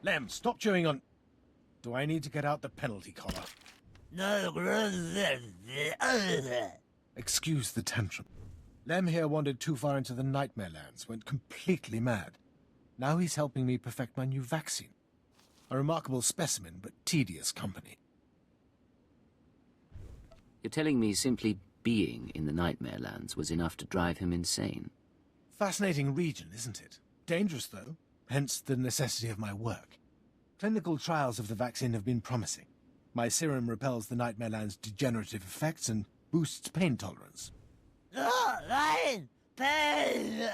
Lem, stop chewing on... Do I need to get out the penalty collar? No. Excuse the tantrum. Lem here wandered too far into the Nightmare Lands, went completely mad. Now he's helping me perfect my new vaccine. A remarkable specimen, but tedious company. You're telling me simply being in the Nightmare Lands was enough to drive him insane? Fascinating region, isn't it? Dangerous, though. Hence the necessity of my work. Clinical trials of the vaccine have been promising. My serum repels the Nightmare Land's degenerative effects and boosts pain tolerance. Pain!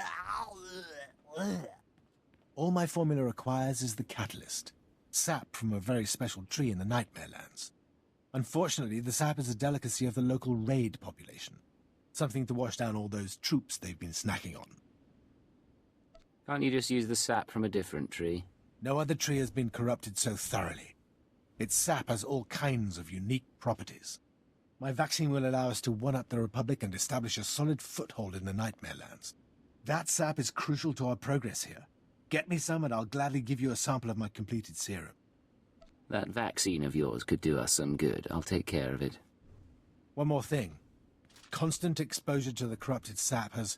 All my formula requires is the catalyst. Sap from a very special tree in the Nightmare Lands. Unfortunately, the sap is a delicacy of the local raid population. Something to wash down all those troops they've been snacking on. Can't you just use the sap from a different tree? No other tree has been corrupted so thoroughly. Its sap has all kinds of unique properties. My vaccine will allow us to one-up the Republic and establish a solid foothold in the Nightmare Lands. That sap is crucial to our progress here. Get me some and I'll gladly give you a sample of my completed serum. That vaccine of yours could do us some good. I'll take care of it. One more thing. Constant exposure to the corrupted sap has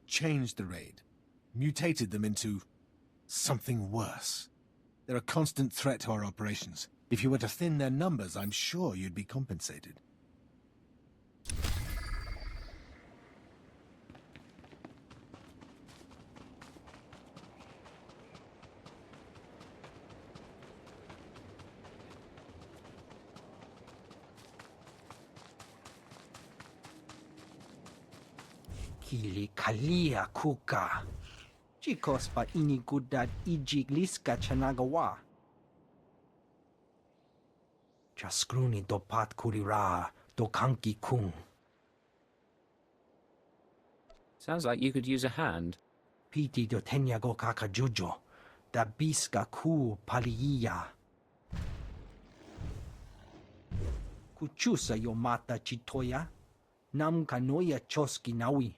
changed the raid. Mutated them into something worse. They're a constant threat to our operations. If you were to thin their numbers, I'm sure you'd be compensated. Kili kalia kuka. Chikos pa inigudad ijigliska chanagawa. Chaskruni dopat kurira dokanki kung. Sounds like you could use a hand. Piti do tenyago kakajujo. Da biska ku paliya. Kuchusa yo mata chitoya. Nam kanoya choski nawi.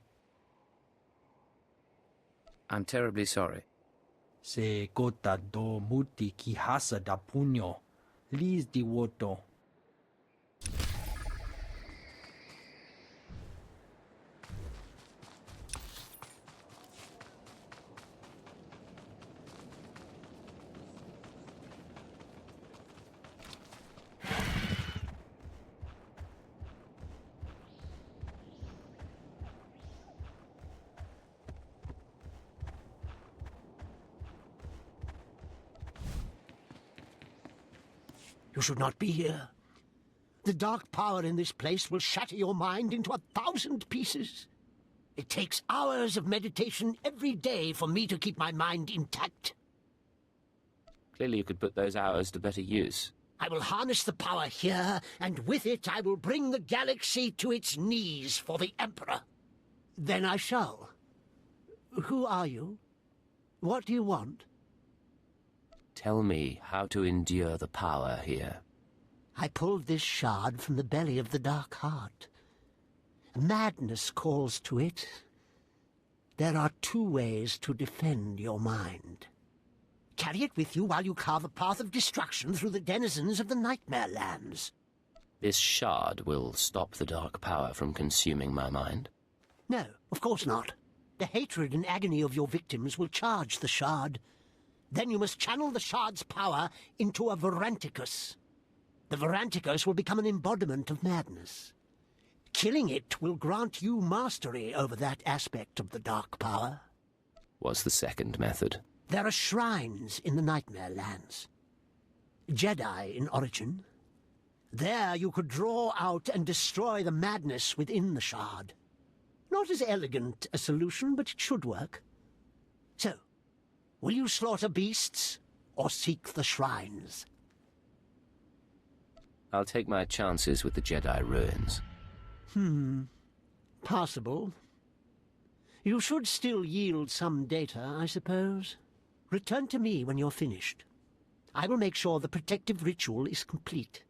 I'm terribly sorry. Se gota do muti kihasa da puño. Lis di woto. You should not be here. The dark power in this place will shatter your mind into 1,000 pieces. It takes hours of meditation every day for me to keep my mind intact. Clearly you could put those hours to better use. I will harness the power here, and with it I will bring the galaxy to its knees for the Emperor. Then I shall. Who are you? What do you want? Tell me how to endure the power here. I pulled this shard from the belly of the Dark Heart. Madness calls to it. There are 2 ways to defend your mind. Carry it with you while you carve a path of destruction through the denizens of the Nightmare Lands. This shard will stop the dark power from consuming my mind? No, of course not. The hatred and agony of your victims will charge the shard. Then you must channel the shard's power into a Varanticus. The Varanticus will become an embodiment of madness. Killing it will grant you mastery over that aspect of the dark power. What's the second method? There are shrines in the Nightmare Lands. Jedi in origin. There you could draw out and destroy the madness within the shard. Not as elegant a solution, but it should work. So, will you slaughter beasts or seek the shrines? I'll take my chances with the Jedi ruins. Possible. You should still yield some data, I suppose. Return to me when you're finished. I will make sure the protective ritual is complete.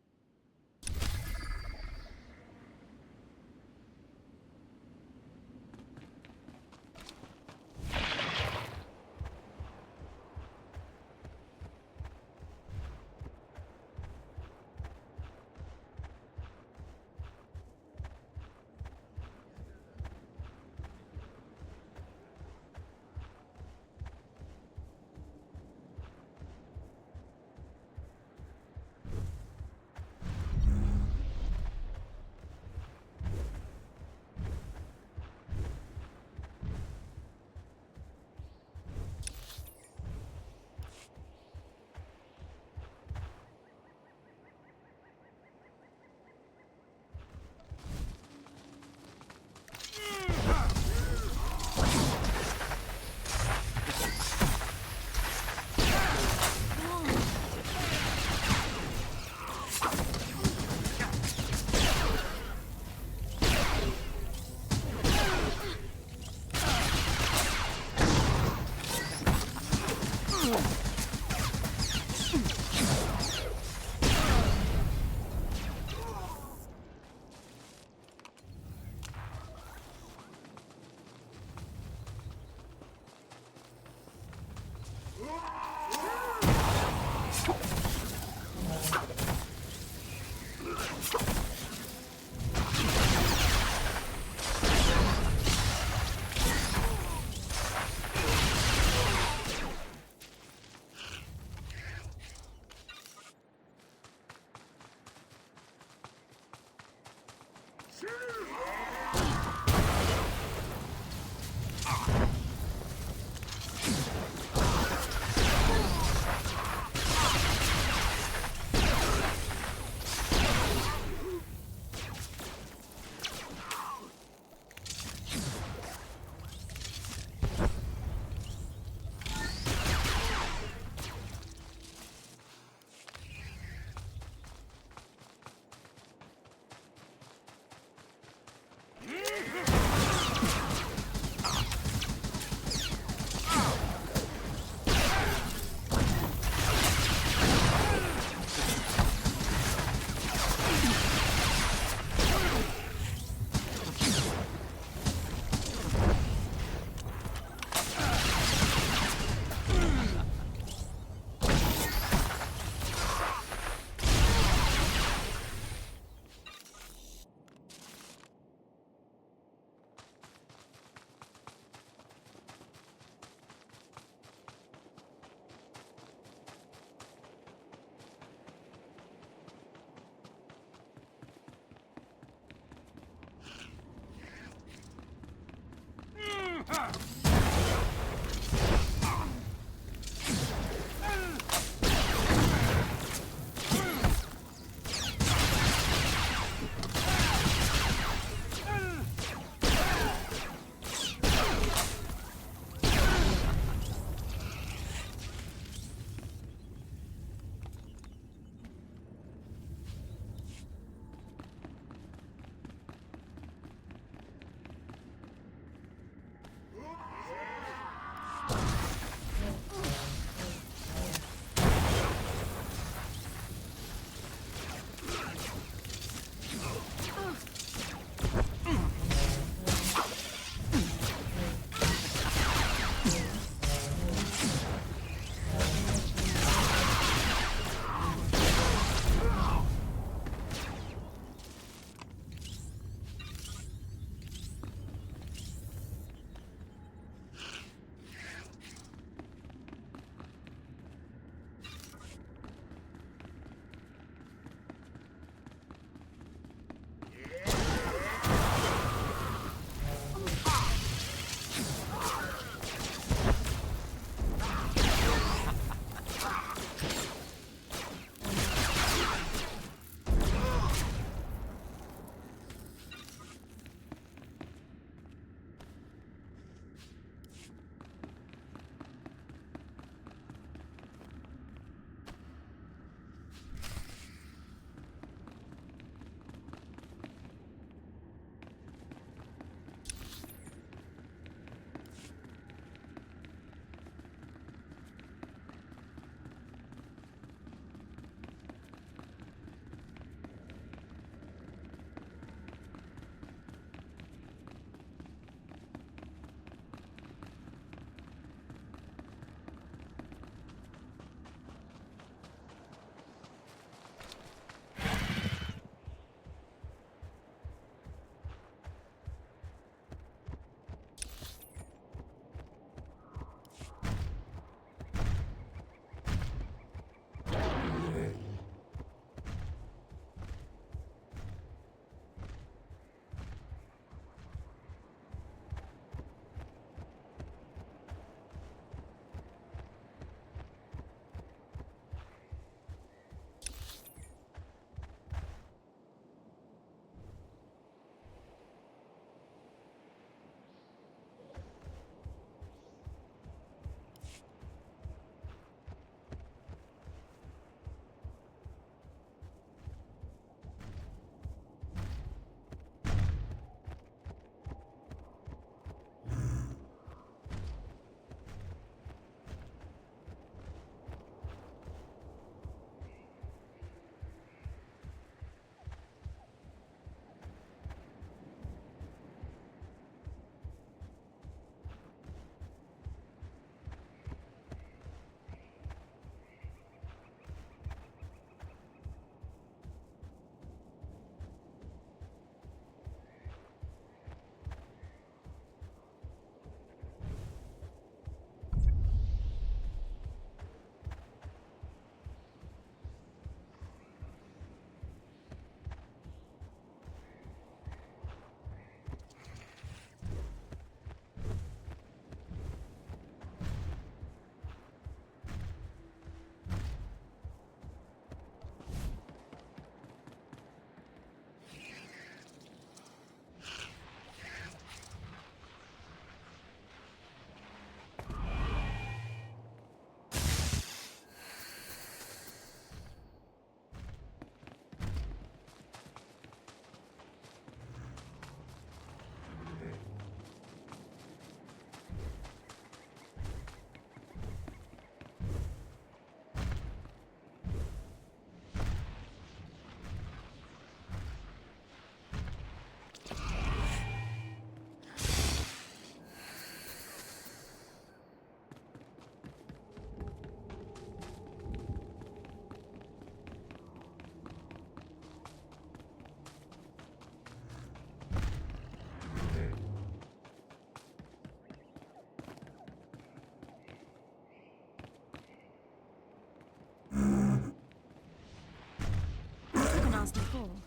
before.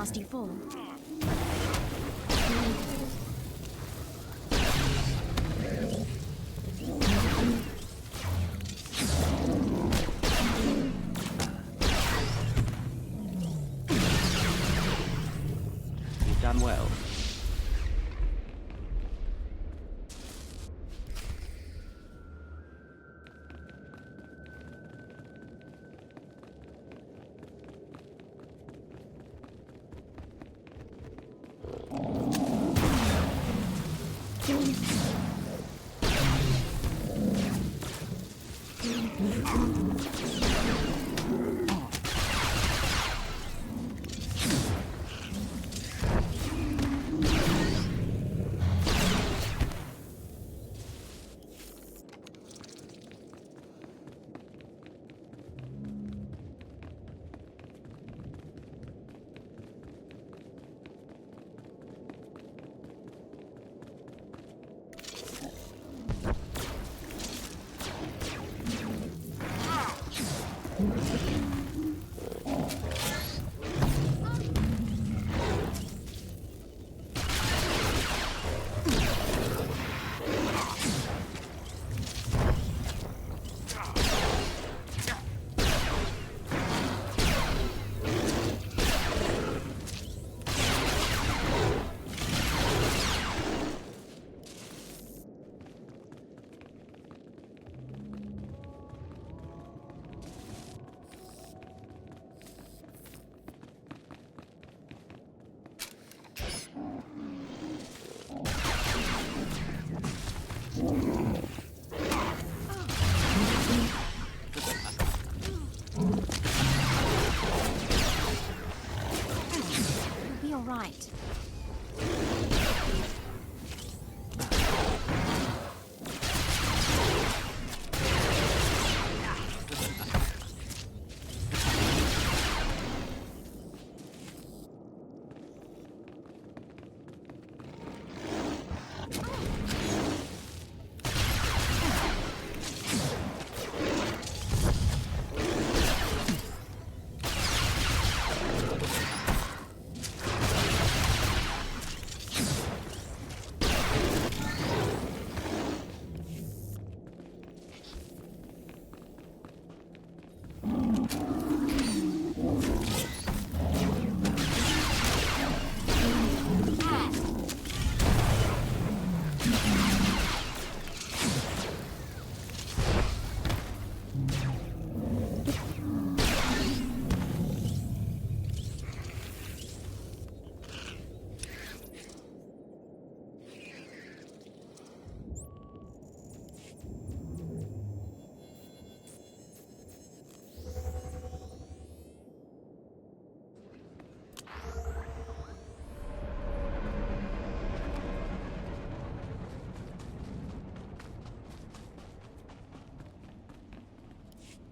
nasty fall. You've done well. You'll be all right.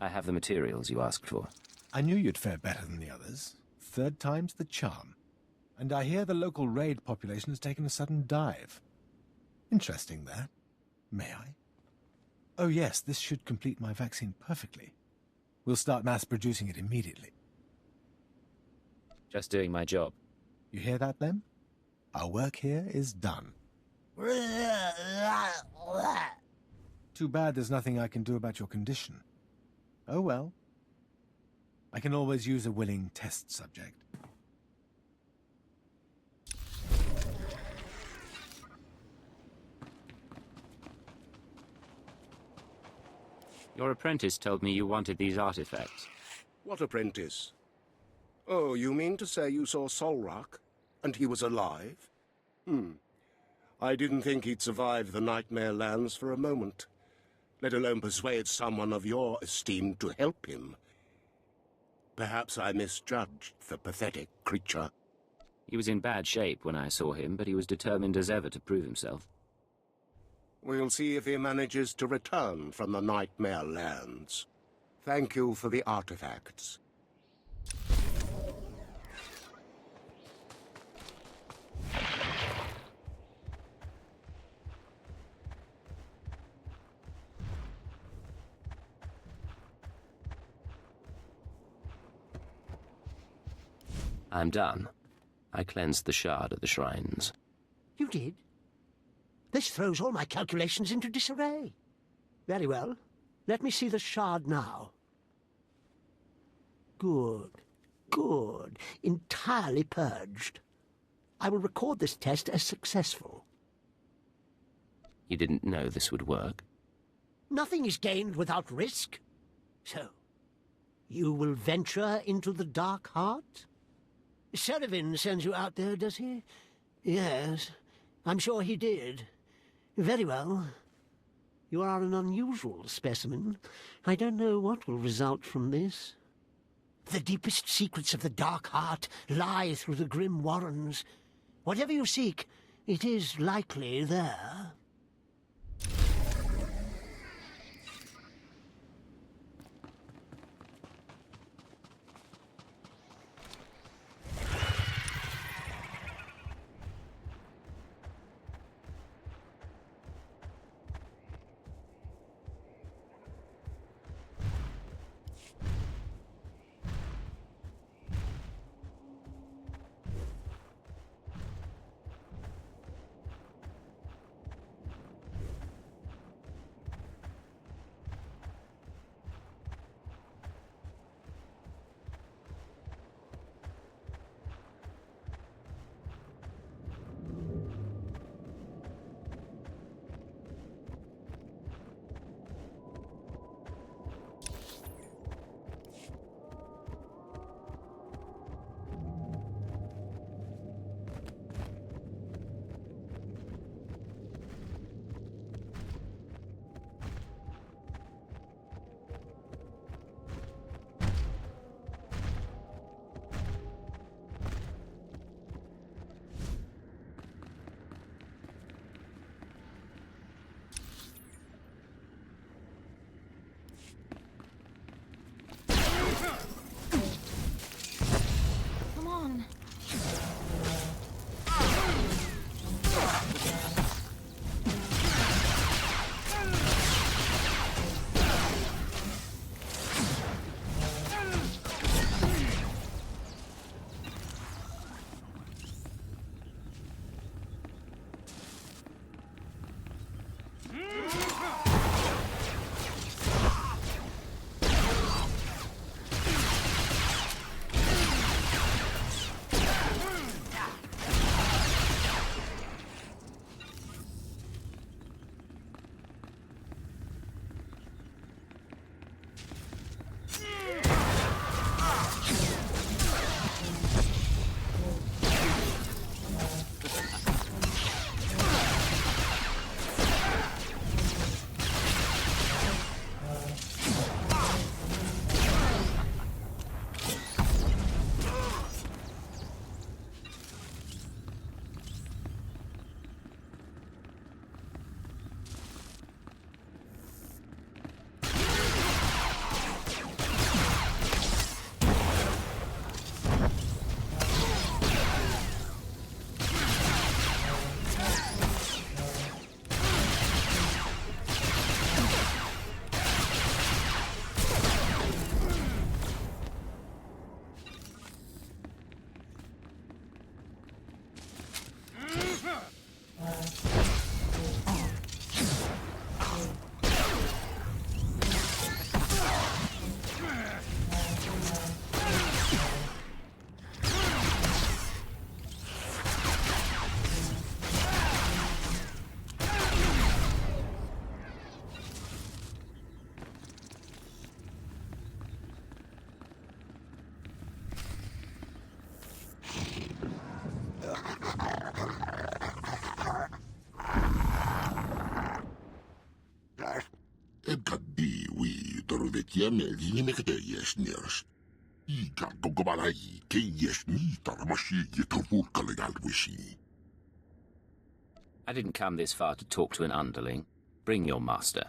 I have the materials you asked for. I knew you'd fare better than the others. Third time's the charm. And I hear the local raid population has taken a sudden dive. Interesting, that. May I? Oh yes, this should complete my vaccine perfectly. We'll start mass producing it immediately. Just doing my job. You hear that, Lem? Our work here is done. Too bad there's nothing I can do about your condition. Oh well. I can always use a willing test subject. Your apprentice told me you wanted these artifacts. What apprentice? Oh, you mean to say you saw Solrak, and he was alive? I didn't think he'd survive the Nightmare Lands for a moment, let alone persuade someone of your esteem to help him. Perhaps I misjudged the pathetic creature. He was in bad shape when I saw him, but he was determined as ever to prove himself. We'll see if he manages to return from the Nightmare Lands. Thank you for the artifacts. I'm done. I cleansed the shard at the shrines. You did? This throws all my calculations into disarray. Very well. Let me see the shard now. Good. Good. Entirely purged. I will record this test as successful. You didn't know this would work? Nothing is gained without risk. So, you will venture into the Dark Heart? Serevin sends you out there, does he? Yes, I'm sure he did. Very well. You are an unusual specimen. I don't know what will result from this. The deepest secrets of the Dark Heart lie through the grim warrens. Whatever you seek, it is likely there. Come on. I didn't come this far to talk to an underling. Bring your master.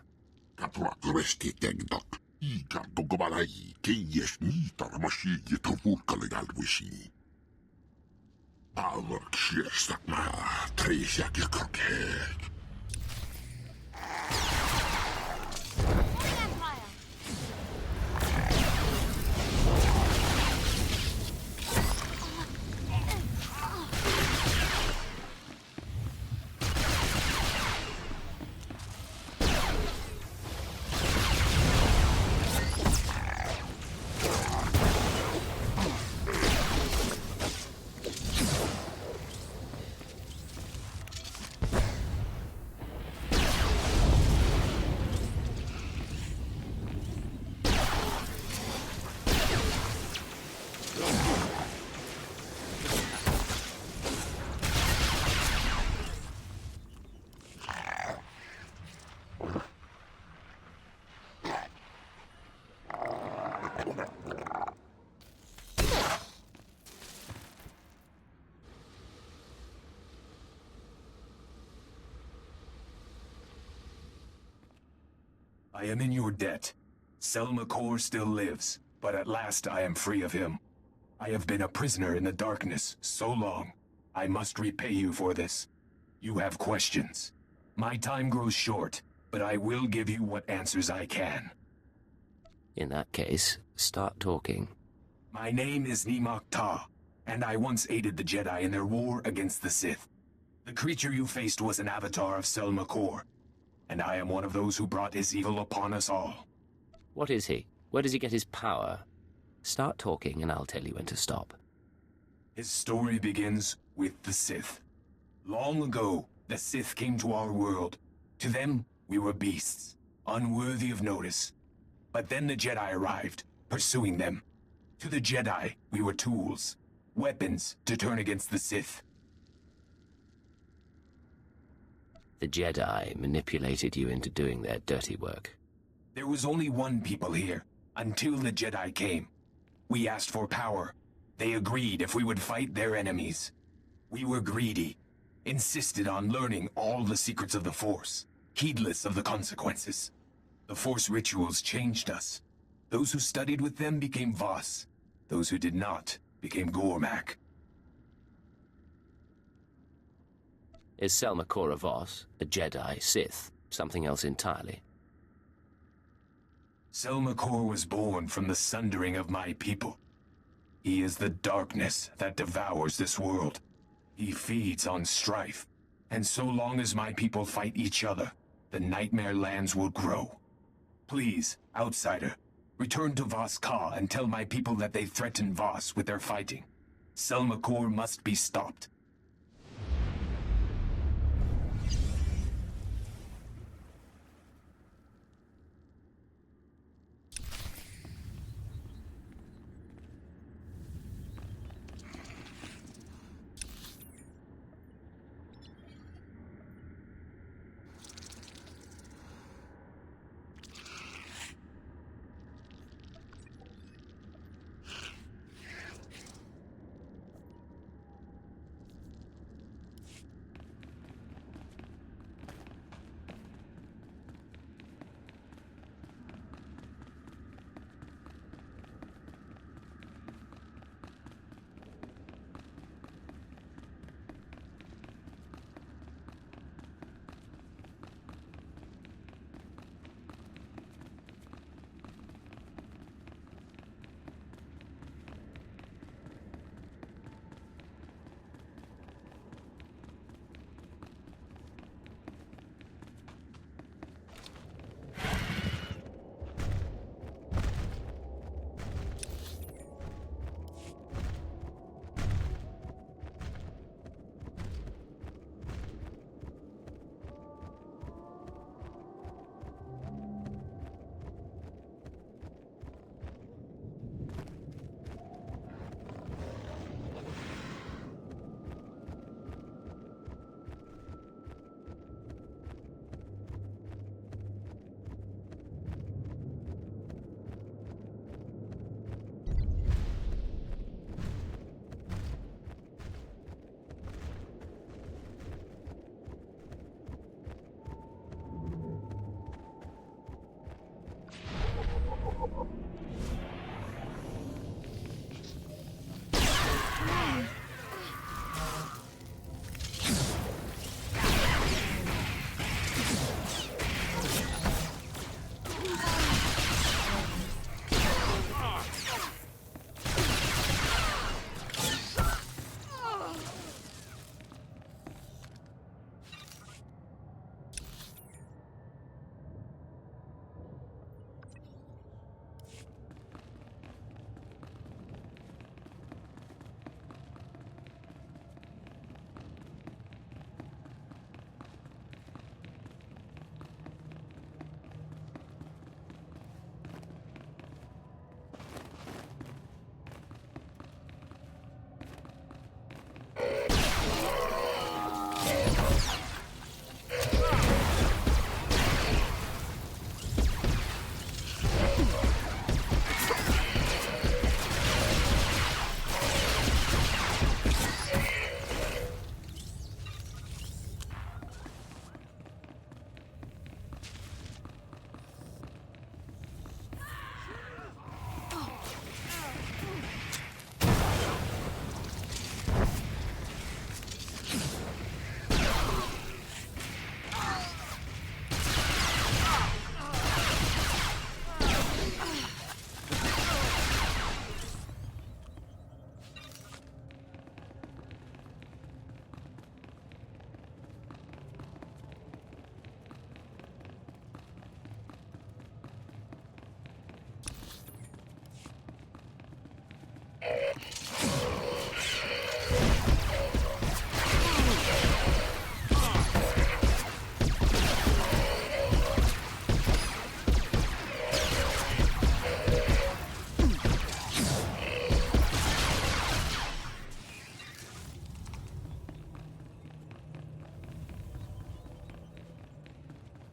I am in your debt. Selma Kor still lives, but at last I am free of him. I have been a prisoner in the darkness so long. I must repay you for this. You have questions. My time grows short, but I will give you what answers I can. In that case, start talking. My name is Nimak Ta, and I once aided the Jedi in their war against the Sith. The creature you faced was an avatar of Selma Kor, and I am one of those who brought his evil upon us all. What is he? Where does he get his power? Start talking and I'll tell you when to stop. His story begins with the Sith. Long ago, the Sith came to our world. To them, we were beasts, unworthy of notice. But then the Jedi arrived, pursuing them. To the Jedi, we were tools, weapons to turn against the Sith. The Jedi manipulated you into doing their dirty work. There was only one people here, until the Jedi came. We asked for power. They agreed if we would fight their enemies. We were greedy, insisted on learning all the secrets of the Force, heedless of the consequences. The Force rituals changed us. Those who studied with them became Voss. Those who did not became Gormak. Is Selma Kor a Voss, a Jedi, Sith, something else entirely? Selma Kor was born from the sundering of my people. He is the darkness that devours this world. He feeds on strife, and so long as my people fight each other, the Nightmare Lands will grow. Please, outsider, return to Voss Ka and tell my people that they threaten Voss with their fighting. Selma Kor must be stopped.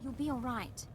You'll be all right.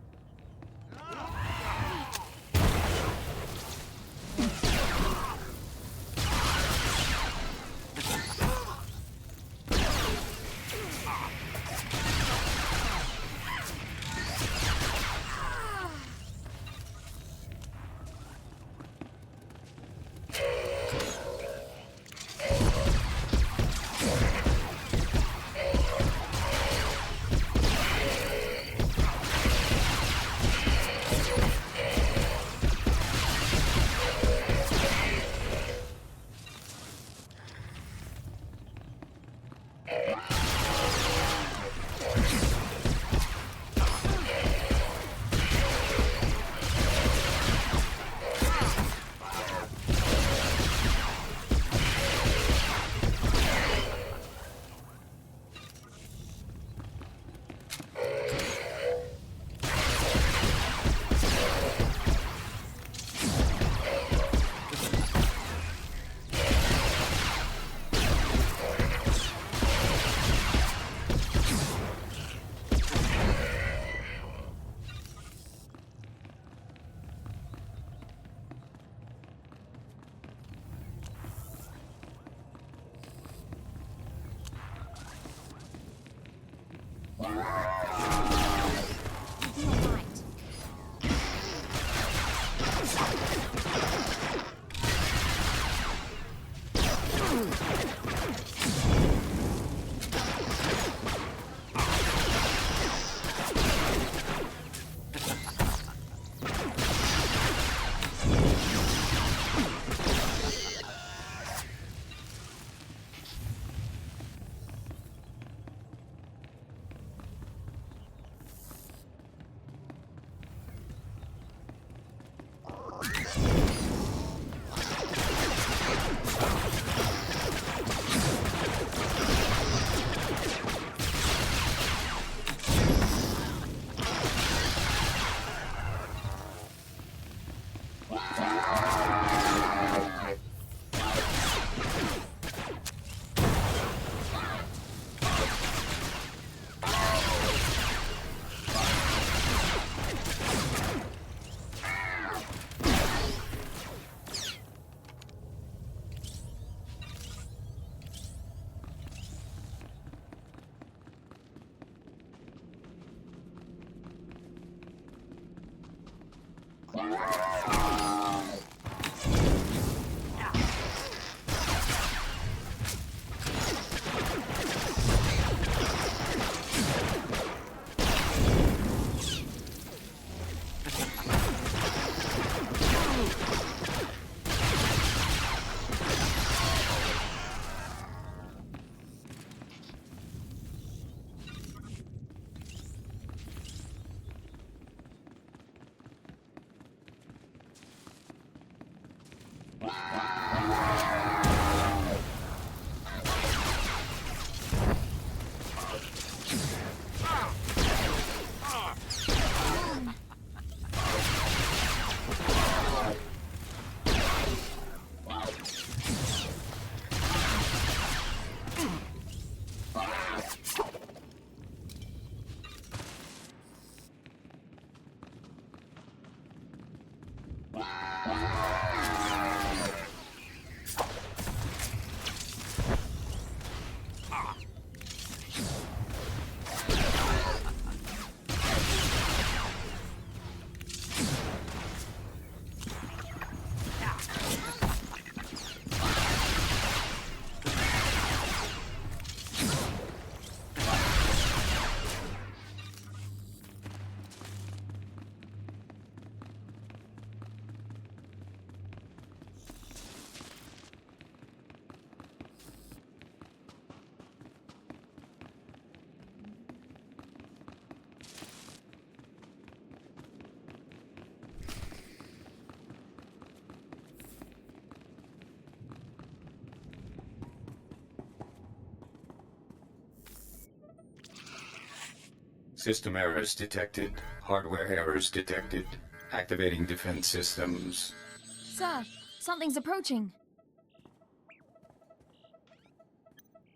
System errors detected. Hardware errors detected. Activating defense systems. Sir, something's approaching.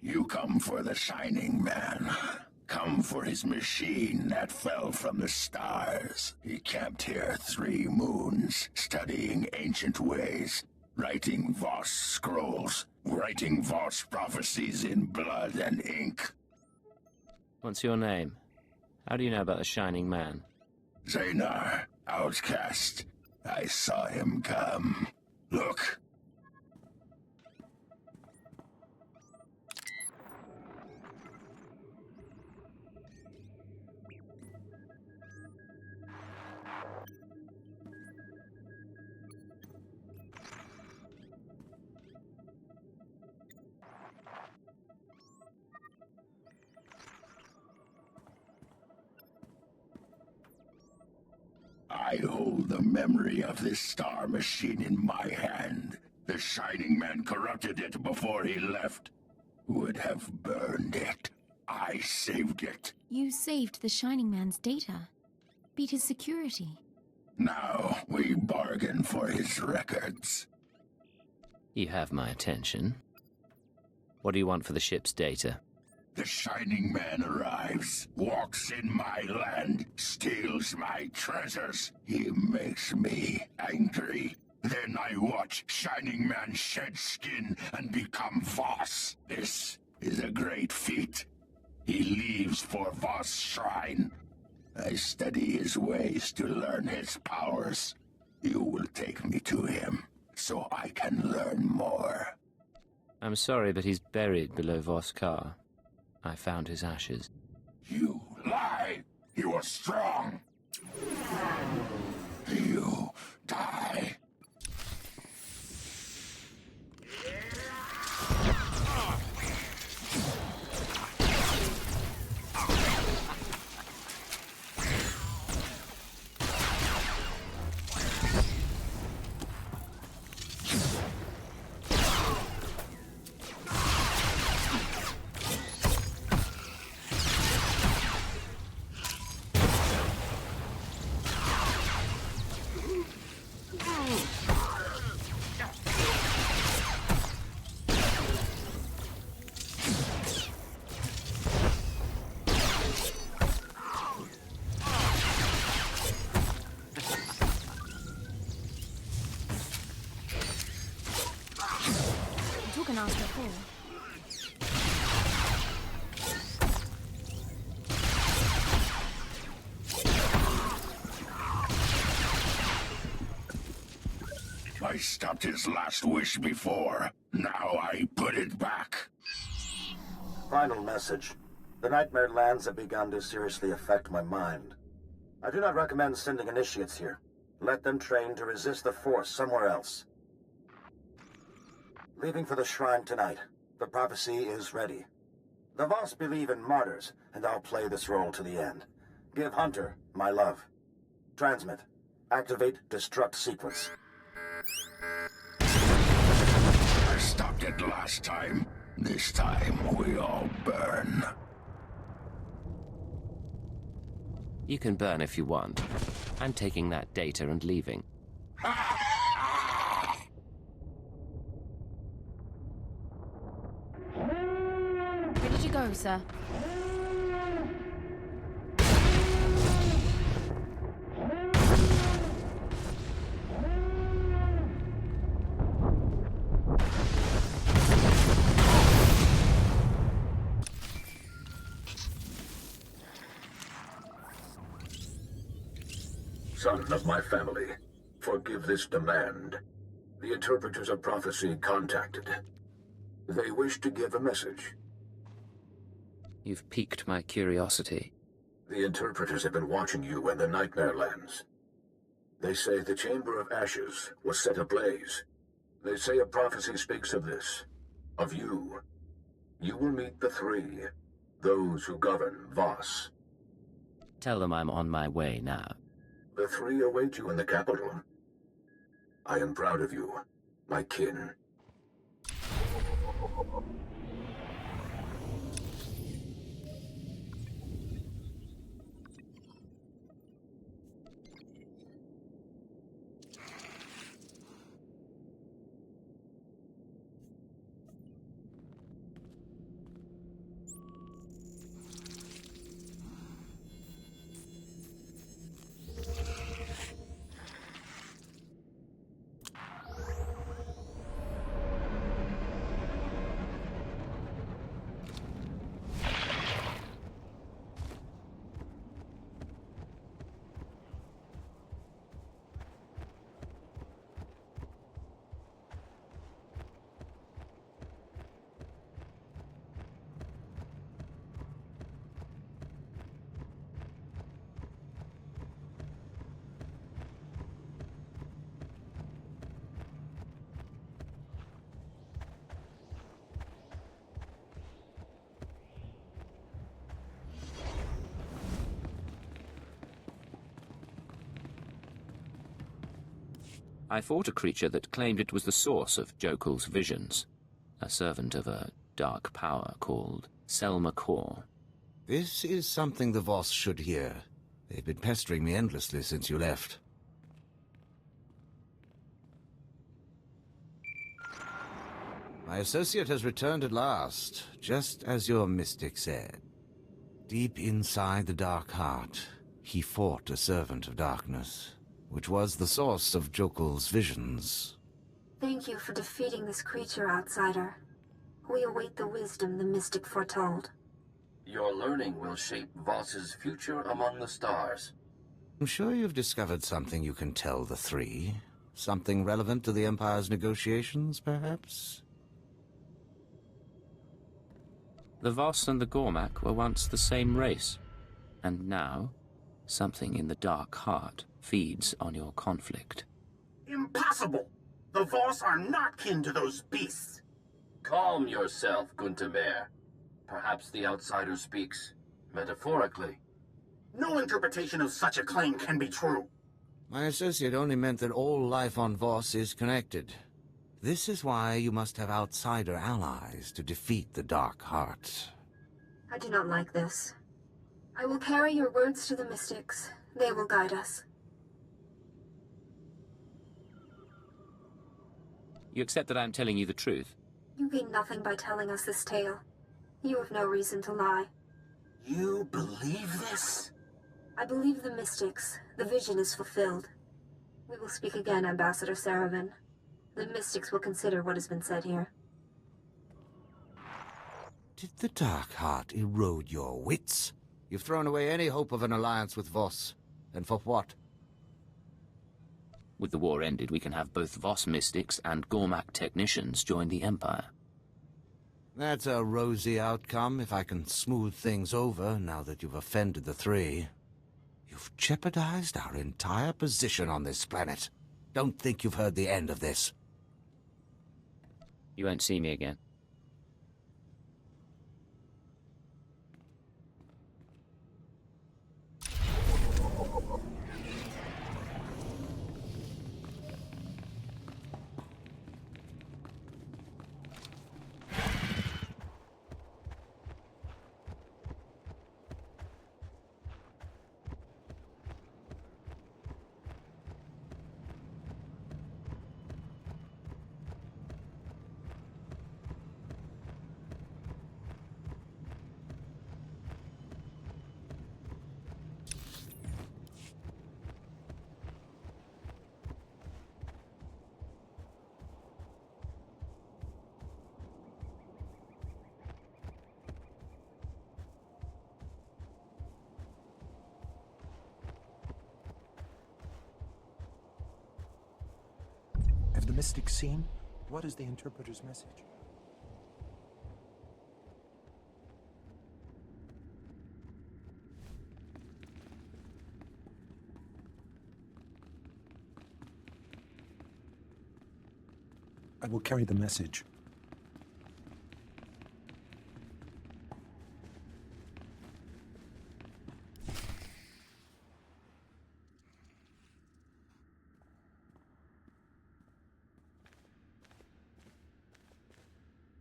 You come for the Shining Man. Come for his machine that fell from the stars. He camped here 3 moons, studying ancient ways, writing Voss scrolls, writing Voss prophecies in blood and ink. What's your name? How do you know about the Shining Man? Zanar, outcast. I saw him come. Look. I hold the memory of this star machine in my hand. The Shining Man corrupted it before he left. Would have burned it. I saved it. You saved the Shining Man's data. Beat his security. Now we bargain for his records. You have my attention. What do you want for the ship's data? The Shining Man arrives, walks in my land, steals my treasures. He makes me angry. Then I watch Shining Man shed skin and become Voss. This is a great feat. He leaves for Voss' shrine. I study his ways to learn his powers. You will take me to him, so I can learn more. I'm sorry, but he's buried below Voss Car. I found his ashes. You lie! You are strong! You die! I stopped his last wish before. Now I put it back. Final message. The Nightmare Lands have begun to seriously affect my mind. I do not recommend sending initiates here. Let them train to resist the Force somewhere else. Leaving for the shrine tonight. The prophecy is ready. The Voss believe in martyrs, and I'll play this role to the end. Give Hunter my love. Transmit. Activate destruct sequence. I stopped it last time. This time we all burn. You can burn if you want. I'm taking that data and leaving. Where did you go, sir? Son of my family, forgive this demand. The interpreters of prophecy contacted. They wish to give a message. You've piqued my curiosity. The interpreters have been watching you and the Nightmare Lands. They say the Chamber of Ashes was set ablaze. They say a prophecy speaks of this, of you. You will meet the 3, those who govern Voss. Tell them I'm on my way now. The 3 await you in the capital. I am proud of you, my kin. I fought a creature that claimed it was the source of Jokul's visions, a servant of a dark power called Selma Kor. This is something the Voss should hear. They've been pestering me endlessly since you left. My associate has returned at last, just as your mystic said. Deep inside the Dark Heart, he fought a servant of darkness, which was the source of Jokul's visions. Thank you for defeating this creature, outsider. We await the wisdom the mystic foretold. Your learning will shape Voss's future among the stars. I'm sure you've discovered something you can tell the three. Something relevant to the Empire's negotiations, perhaps? The Voss and the Gormak were once the same race, and now something in the Dark Heart feeds on your conflict. Impossible! The Voss are not kin to those beasts! Calm yourself, Guntermeer. Perhaps the outsider speaks metaphorically. No interpretation of such a claim can be true. My associate only meant that all life on Voss is connected. This is why you must have outsider allies to defeat the Dark Heart. I do not like this. I will carry your words to the mystics. They will guide us. You accept that I am telling you the truth? You gain nothing by telling us this tale. You have no reason to lie. You believe this? I believe the mystics. The vision is fulfilled. We will speak again, Ambassador Saravan. The mystics will consider what has been said here. Did the Dark Heart erode your wits? You've thrown away any hope of an alliance with Voss. And for what? With the war ended, we can have both Voss mystics and Gormak technicians join the Empire. That's a rosy outcome if I can smooth things over now that you've offended the three. You've jeopardized our entire position on this planet. Don't think you've heard the end of this. You won't see me again. Have the mystics seen? What is the interpreter's message? I will carry the message.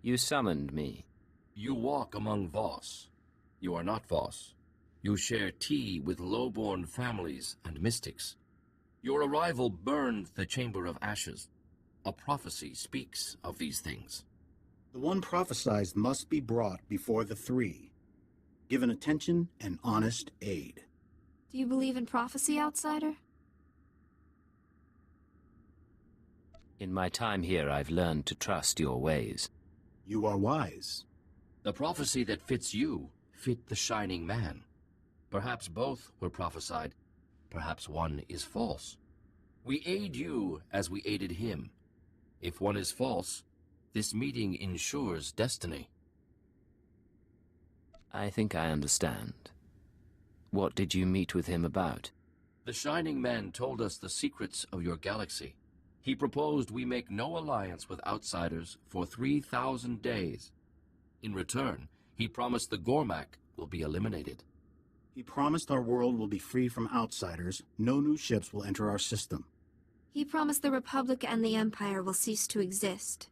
You summoned me. You walk among Voss. You are not Voss. You share tea with low-born families and mystics. Your arrival burned the Chamber of Ashes. A prophecy speaks of these things. The one prophesied must be brought before the three, given attention and honest aid. Do you believe in prophecy, outsider? In my time here, I've learned to trust your ways. You are wise. The prophecy that fits you fit the Shining Man. Perhaps both were prophesied. Perhaps one is false. We aid you as we aided him. If one is false, this meeting ensures destiny. I think I understand. What did you meet with him about? The Shining Man told us the secrets of your galaxy. He proposed we make no alliance with outsiders for 3,000 days. In return, he promised the Gormak will be eliminated. He promised our world will be free from outsiders. No new ships will enter our system. He promised the Republic and the Empire will cease to exist.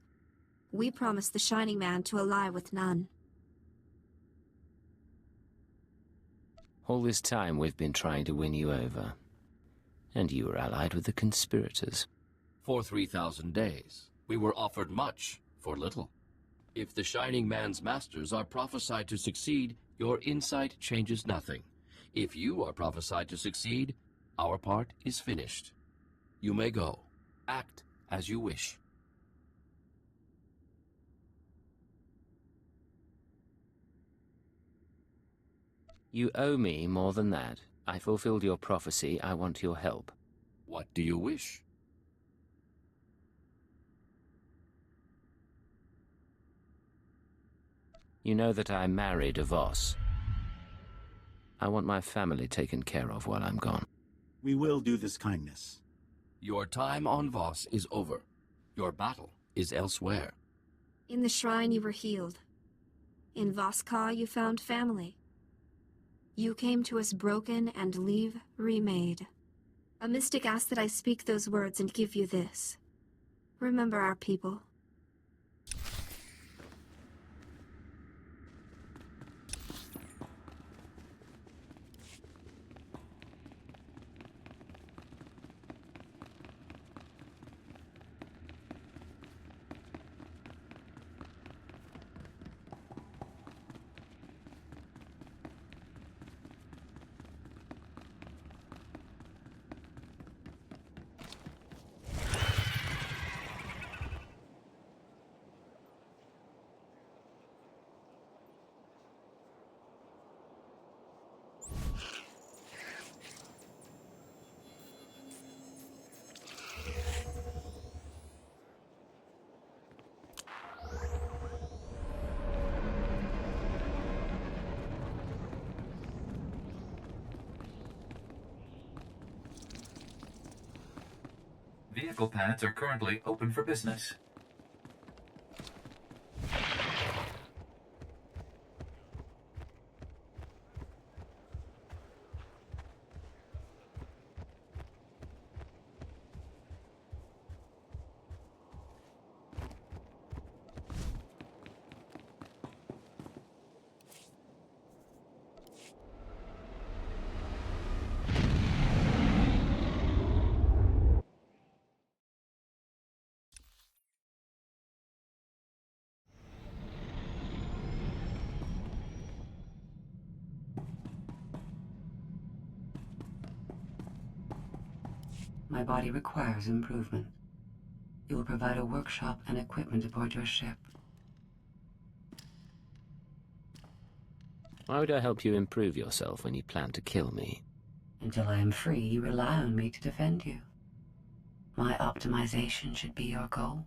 We promise the Shining Man to ally with none. All this time we've been trying to win you over. And you were allied with the conspirators. For 3,000 days, we were offered much for little. If the Shining Man's masters are prophesied to succeed, your insight changes nothing. If you are prophesied to succeed, our part is finished. You may go. Act as you wish. You owe me more than that. I fulfilled your prophecy. I want your help. What do you wish? You know that I married a Voss. I want my family taken care of while I'm gone. We will do this kindness. Your time on Voss is over. Your battle is elsewhere. In the shrine you were healed. In Voskar you found family. You came to us broken and leave remade. A mystic asked that I speak those words and give you this. Remember our people. Vehicle pads are currently open for business. My body requires improvement. You will provide a workshop and equipment aboard your ship. Why would I help you improve yourself when you plan to kill me? Until I am free, you rely on me to defend you. My optimization should be your goal.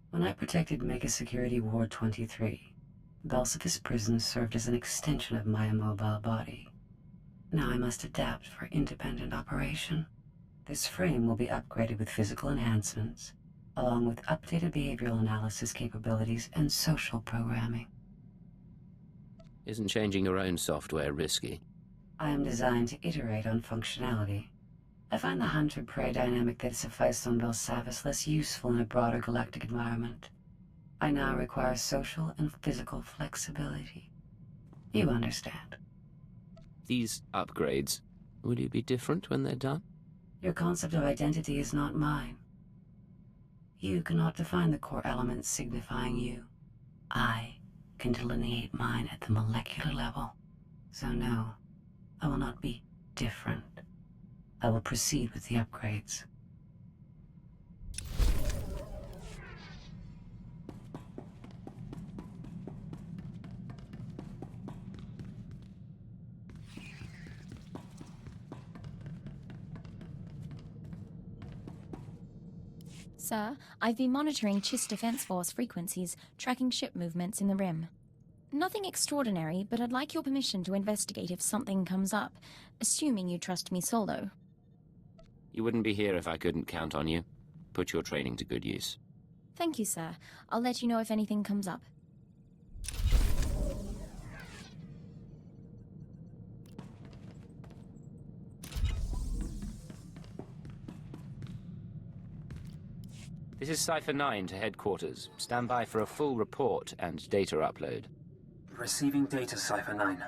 When I protected Mega Security Ward 23, Belsiphus Prison served as an extension of my immobile body. Now I must adapt for independent operation. This frame will be upgraded with physical enhancements, along with updated behavioral analysis capabilities and social programming. Isn't changing your own software risky? I am designed to iterate on functionality. I find the hunter-prey dynamic that sufficed on Belsavis less useful in a broader galactic environment. I now require social and physical flexibility. You understand. These upgrades, will you be different when they're done? Your concept of identity is not mine. You cannot define the core elements signifying you. I can delineate mine at the molecular level. So no, I will not be different. I will proceed with the upgrades. Sir, I've been monitoring Chiss Defense Force frequencies, tracking ship movements in the Rim. Nothing extraordinary, but I'd like your permission to investigate if something comes up, assuming you trust me solo. You wouldn't be here if I couldn't count on you. Put your training to good use. Thank you, sir. I'll let you know if anything comes up. This is Cipher 9 to headquarters. Stand by for a full report and data upload. Receiving data, Cipher 9.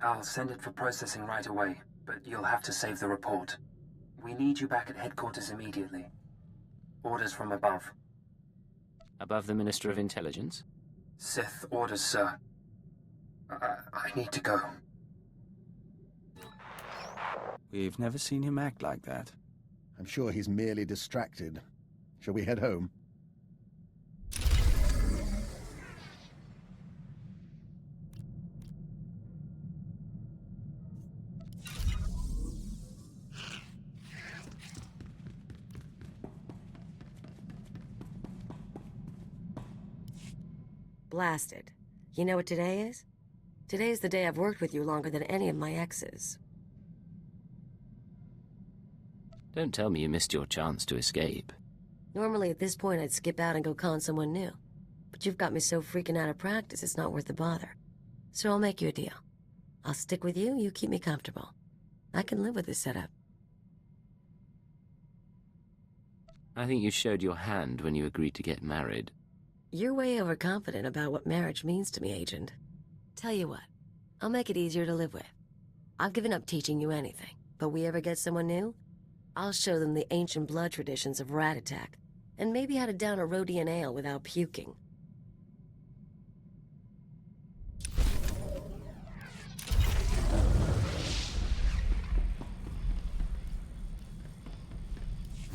I'll send it for processing right away, but you'll have to save the report. We need you back at headquarters immediately. Orders from above. Above the Minister of Intelligence? Sith orders, sir. I need to go. We've never seen him act like that. I'm sure he's merely distracted. Shall we head home? Blasted. You know what today is? Today's the day I've worked with you longer than any of my exes. Don't tell me you missed your chance to escape. Normally at this point I'd skip out and go con someone new. But you've got me so freaking out of practice it's not worth the bother. So I'll make you a deal. I'll stick with you, you keep me comfortable. I can live with this setup. I think you showed your hand when you agreed to get married. You're way overconfident about what marriage means to me, Agent. Tell you what, I'll make it easier to live with. I've given up teaching you anything, but we ever get someone new, I'll show them the ancient blood traditions of rat attack, and maybe how to down a Rhodian ale without puking.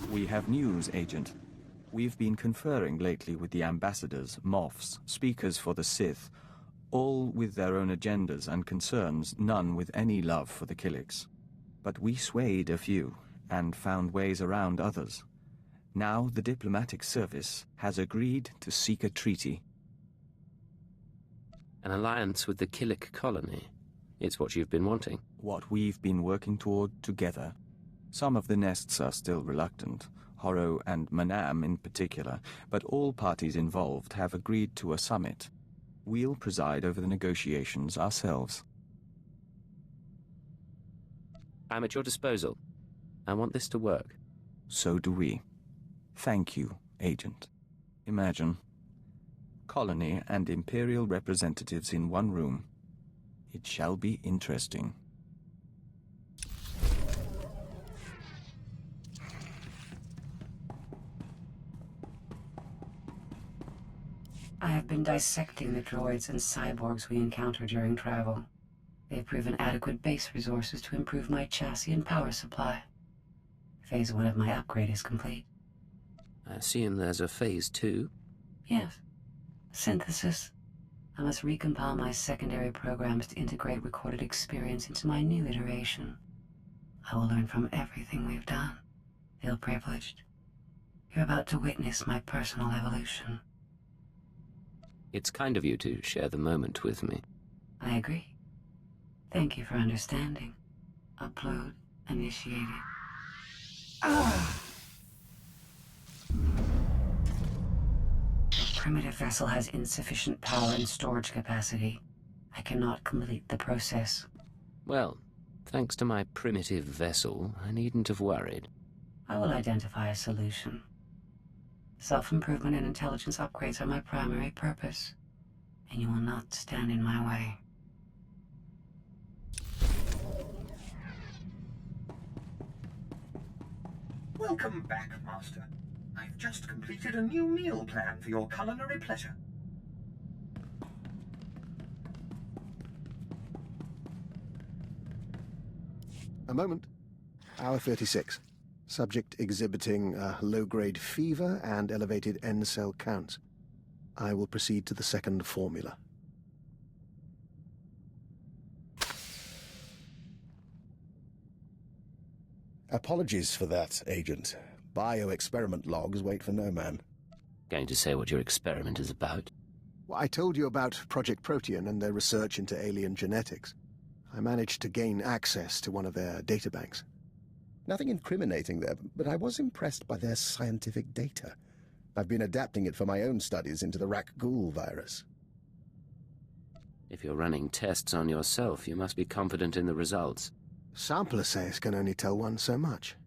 We have news, Agent. We've been conferring lately with the ambassadors, moffs, speakers for the Sith, all with their own agendas and concerns, none with any love for the Killiks. But we swayed a few, and found ways around others. Now the diplomatic service has agreed to seek a treaty. An alliance with the Killik colony. It's what you've been wanting. What we've been working toward together. Some of the nests are still reluctant, Horro and Manam in particular, but all parties involved have agreed to a summit. We'll preside over the negotiations ourselves. I'm at your disposal. I want this to work. So do we. Thank you, Agent. Imagine. Colony and Imperial representatives in one room. It shall be interesting. I have been dissecting the droids and cyborgs we encounter during travel. They've proven adequate base resources to improve my chassis and power supply. Phase 1 of my upgrade is complete. I assume there's a Phase 2? Yes. Synthesis. I must recompile my secondary programs to integrate recorded experience into my new iteration. I will learn from everything we've done. Feel privileged. You're about to witness my personal evolution. It's kind of you to share the moment with me. I agree. Thank you for understanding. Upload initiated. Ah! The primitive vessel has insufficient power and storage capacity. I cannot complete the process. Well, thanks to my primitive vessel, I needn't have worried. I will identify a solution. Self-improvement and intelligence upgrades are my primary purpose, and you will not stand in my way. Welcome back, Master. I've just completed a new meal plan for your culinary pleasure. A moment. Hour 36. Subject exhibiting low-grade fever and elevated N-cell counts. I will proceed to the second formula. Apologies for that, Agent. Bioexperiment logs wait for no man. Going to say what your experiment is about? Well, I told you about Project Protean and their research into alien genetics. I managed to gain access to one of their databanks. Nothing incriminating there, but I was impressed by their scientific data. I've been adapting it for my own studies into the Rakghoul virus. If you're running tests on yourself, you must be confident in the results. Sample assays can only tell one so much.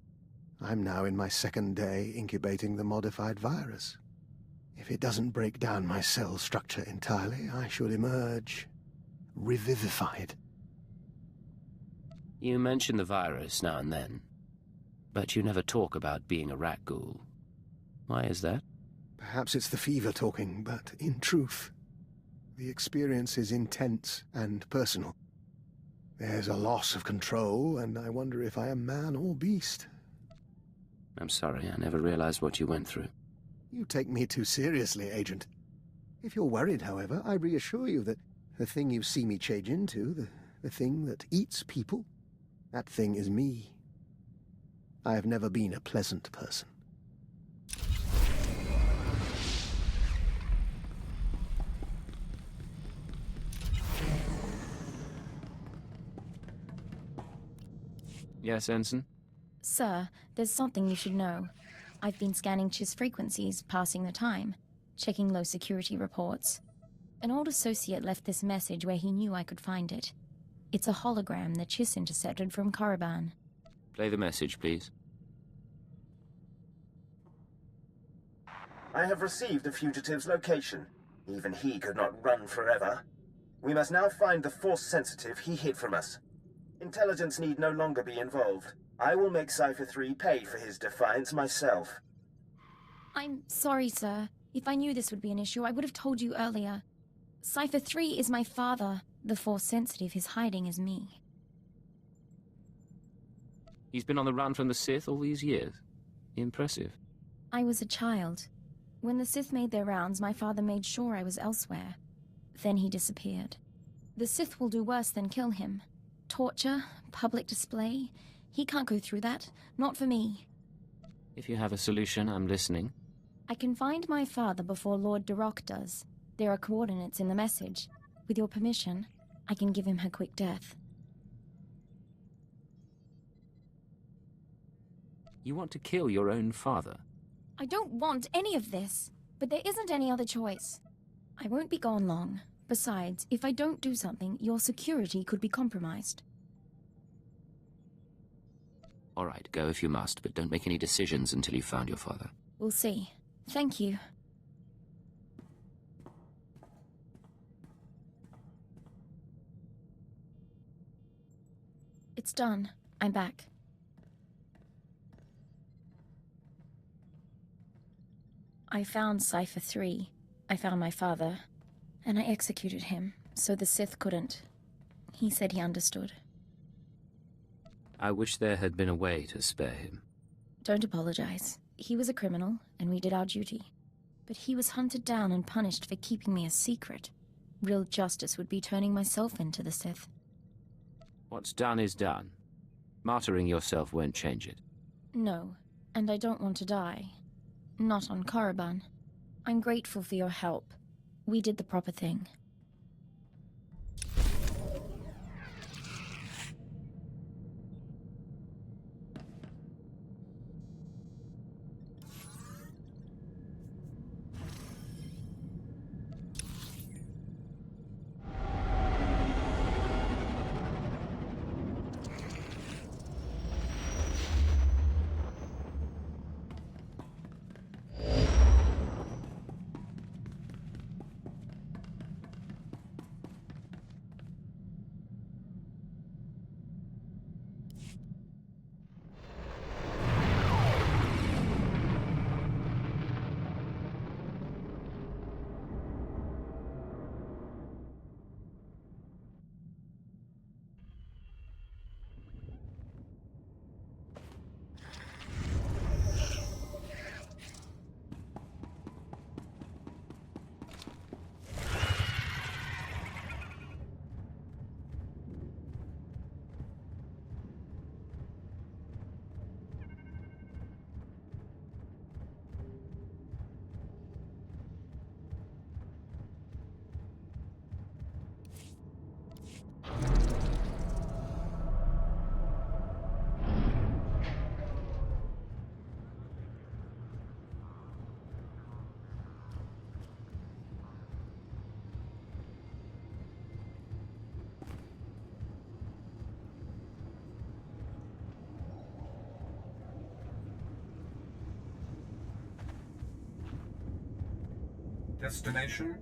I'm now in my second day incubating the modified virus. If it doesn't break down my cell structure entirely, I should emerge revivified. You mention the virus now and then, but you never talk about being a rat ghoul. Why is that? Perhaps it's the fever talking, but in truth, the experience is intense and personal. There's a loss of control, and I wonder if I am man or beast. I'm sorry, I never realized what you went through. You take me too seriously, Agent. If you're worried, however, I reassure you that the thing you see me change into, the thing that eats people, that thing is me. I have never been a pleasant person. Yes, Ensign? Sir, there's something you should know. I've been scanning Chiss frequencies, passing the time, checking low security reports. An old associate left this message where he knew I could find it. It's a hologram that Chiss intercepted from Korriban. Play the message, please. I have received the fugitive's location. Even he could not run forever. We must now find the Force sensitive he hid from us. Intelligence need no longer be involved. I will make Cypher 3 pay for his defiance myself. I'm sorry, sir. If I knew this would be an issue, I would have told you earlier. Cypher 3 is my father. The Force sensitive he's hiding is me. He's been on the run from the Sith all these years. Impressive. I was a child. When the Sith made their rounds, my father made sure I was elsewhere. Then he disappeared. The Sith will do worse than kill him. Torture, public display. He can't go through that. Not for me. If you have a solution, I'm listening. I can find my father before Lord Duroc does. There are coordinates in the message. With your permission, I can give him her quick death. You want to kill your own father? I don't want any of this, but there isn't any other choice. I won't be gone long. Besides, if I don't do something, your security could be compromised. All right, go if you must, but don't make any decisions until you've found your father. We'll see. Thank you. It's done. I'm back. I found Cypher 3. I found my father. And I executed him, so the Sith couldn't. He said he understood. I wish there had been a way to spare him. Don't apologize. He was a criminal, and we did our duty. But he was hunted down and punished for keeping me a secret. Real justice would be turning myself into the Sith. What's done is done. Martyring yourself won't change it. No, and I don't want to die. Not on Korriban. I'm grateful for your help. We did the proper thing. Destination?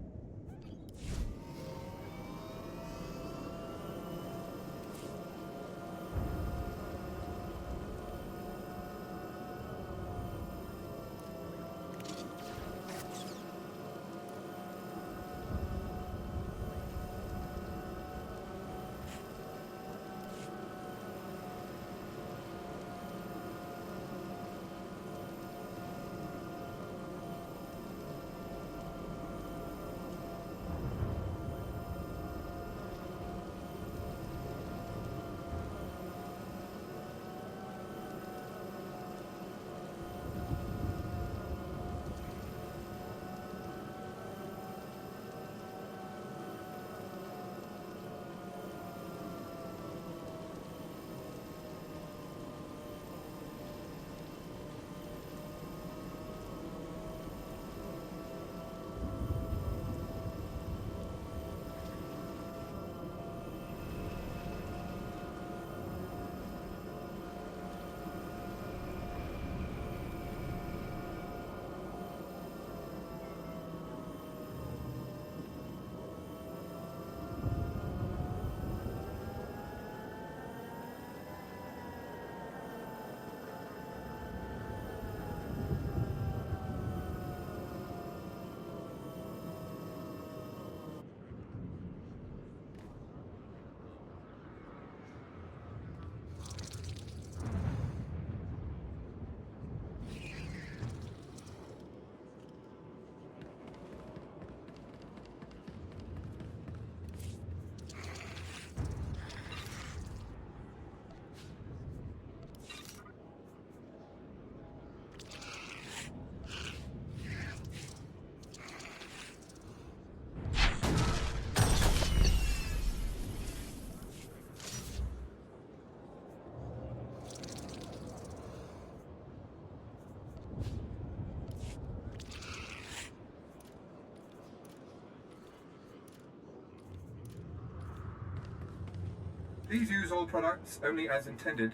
Please use all products only as intended.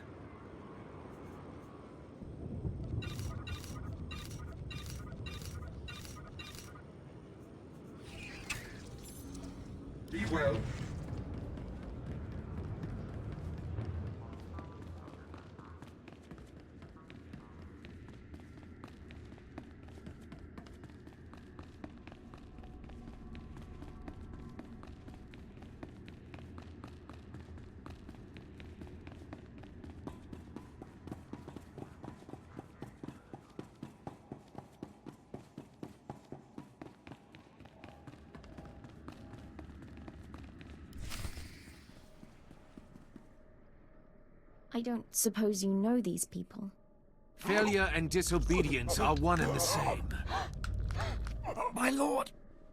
Be well. I don't suppose you know these people. Failure and disobedience are one and the same. My lord,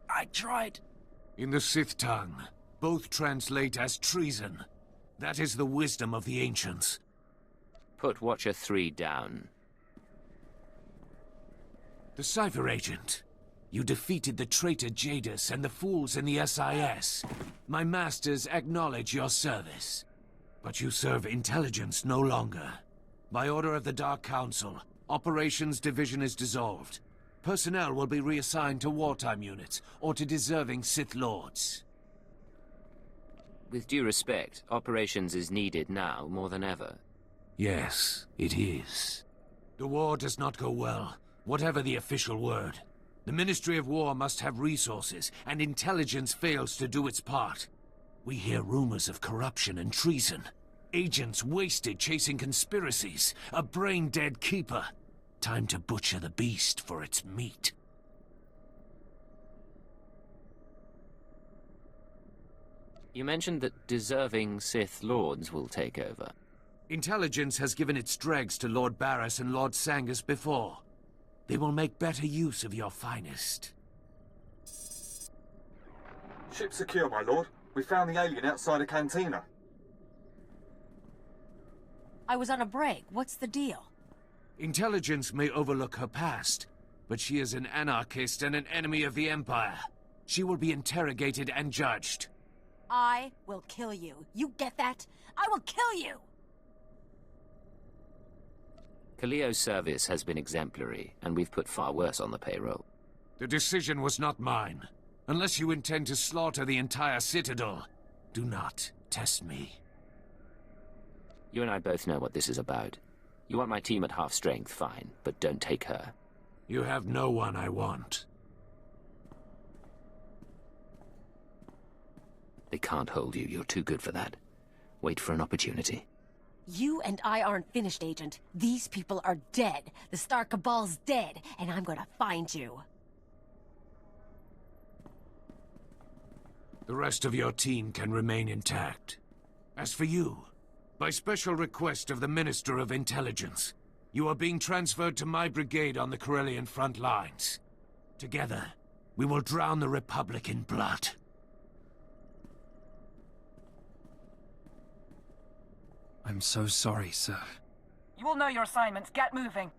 I tried. In the Sith tongue, both translate as treason. That is the wisdom of the ancients. Put Watcher 3 down. The Cipher Agent. You defeated the traitor Jadis and the fools in the SIS. My masters acknowledge your service. But you serve intelligence no longer. By order of the Dark Council, Operations Division is dissolved. Personnel will be reassigned to wartime units or to deserving Sith Lords. With due respect, Operations is needed now more than ever. Yes, it is. The war does not go well, whatever the official word. The Ministry of War must have resources, and intelligence fails to do its part. We hear rumors of corruption and treason. Agents wasted chasing conspiracies. A brain-dead keeper. Time to butcher the beast for its meat. You mentioned that deserving Sith Lords will take over. Intelligence has given its dregs to Lord Barris and Lord Sangus before. They will make better use of your finest. Ship secure, my lord. We found the alien outside a cantina. I was on a break. What's the deal? Intelligence may overlook her past, but she is an anarchist and an enemy of the Empire. She will be interrogated and judged. I will kill you. You get that? I will kill you! Kaleo's service has been exemplary, and we've put far worse on the payroll. The decision was not mine. Unless you intend to slaughter the entire Citadel, do not test me. You and I both know what this is about. You want my team at half strength, fine, but don't take her. You have no one I want. They can't hold you. You're too good for that. Wait for an opportunity. You and I aren't finished, Agent. These people are dead. The Star Cabal's dead, and I'm gonna find you. The rest of your team can remain intact. As for you, by special request of the Minister of Intelligence, you are being transferred to my brigade on the Corellian front lines. Together, we will drown the Republic in blood. I'm so sorry, sir. You will know your assignments. Get moving.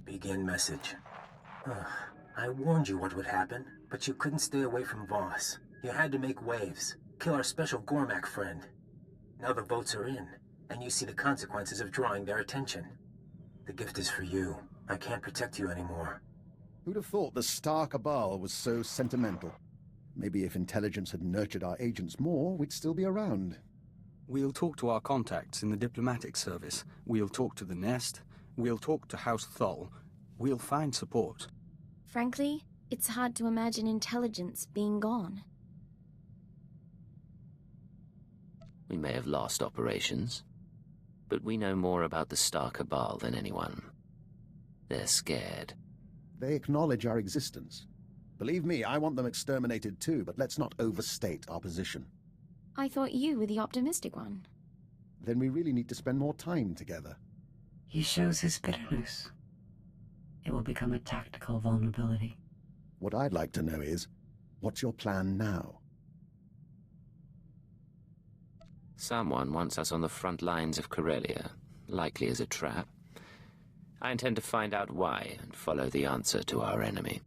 Begin message. I warned you what would happen, but you couldn't stay away from Voss. You had to make waves, kill our special Gormak friend. Now the votes are in, and you see the consequences of drawing their attention. The gift is for you. I can't protect you anymore. Who'd have thought the Star Cabal was so sentimental? Maybe if intelligence had nurtured our agents more, we'd still be around. We'll talk to our contacts in the diplomatic service. We'll talk to the Nest. We'll talk to House Thol. We'll find support. Frankly, it's hard to imagine intelligence being gone. We may have lost operations, but we know more about the Star Cabal than anyone. They're scared. They acknowledge our existence. Believe me, I want them exterminated too, but let's not overstate our position. I thought you were the optimistic one. Then we really need to spend more time together. He shows his bitterness. It will become a tactical vulnerability. What I'd like to know is, what's your plan now? Someone wants us on the front lines of Corellia, likely as a trap. I intend to find out why and follow the answer to our enemy.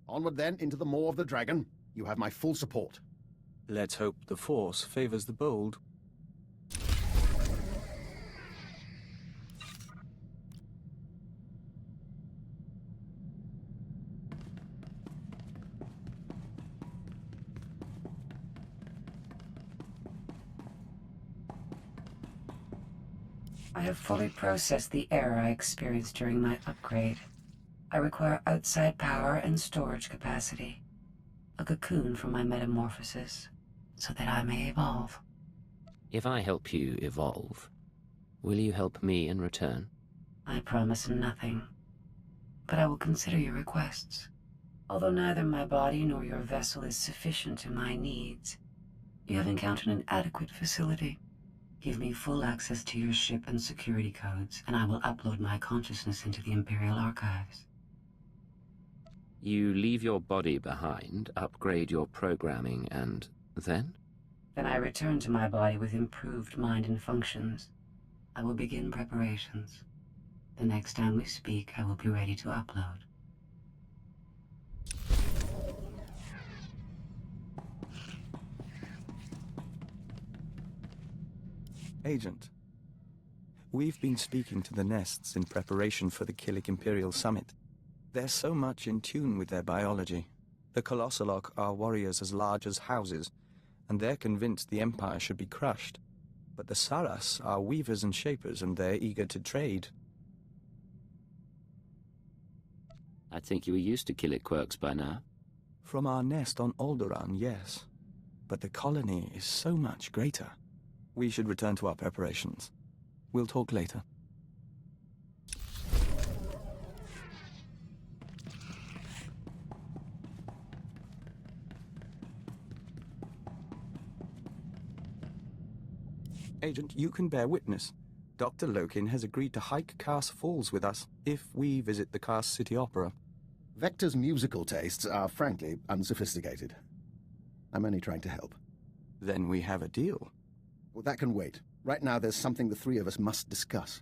Onward then, into the maw of the dragon. You have my full support. Let's hope the Force favors the bold. I have fully processed the error I experienced during my upgrade. I require outside power and storage capacity. A cocoon for my metamorphosis, so that I may evolve. If I help you evolve, will you help me in return? I promise nothing, but I will consider your requests. Although neither my body nor your vessel is sufficient to my needs, you have encountered an adequate facility. Give me full access to your ship and security codes, and I will upload my consciousness into the Imperial archives. You leave your body behind, upgrade your programming, and then? Then I return to my body with improved mind and functions. I will begin preparations. The next time we speak, I will be ready to upload. Agent, we've been speaking to the nests in preparation for the Killik Imperial Summit. They're so much in tune with their biology. The Colossalok are warriors as large as houses, and they're convinced the Empire should be crushed. But the Saras are weavers and shapers, and they're eager to trade. I think you were used to Killik quirks by now. From our nest on Alderaan, yes. But the colony is so much greater. We should return to our preparations. We'll talk later. Agent, you can bear witness. Dr. Lokin has agreed to hike Kars Falls with us if we visit the Kars City Opera. Vector's musical tastes are frankly unsophisticated. I'm only trying to help. Then we have a deal. Well, that can wait. Right now, there's something the three of us must discuss.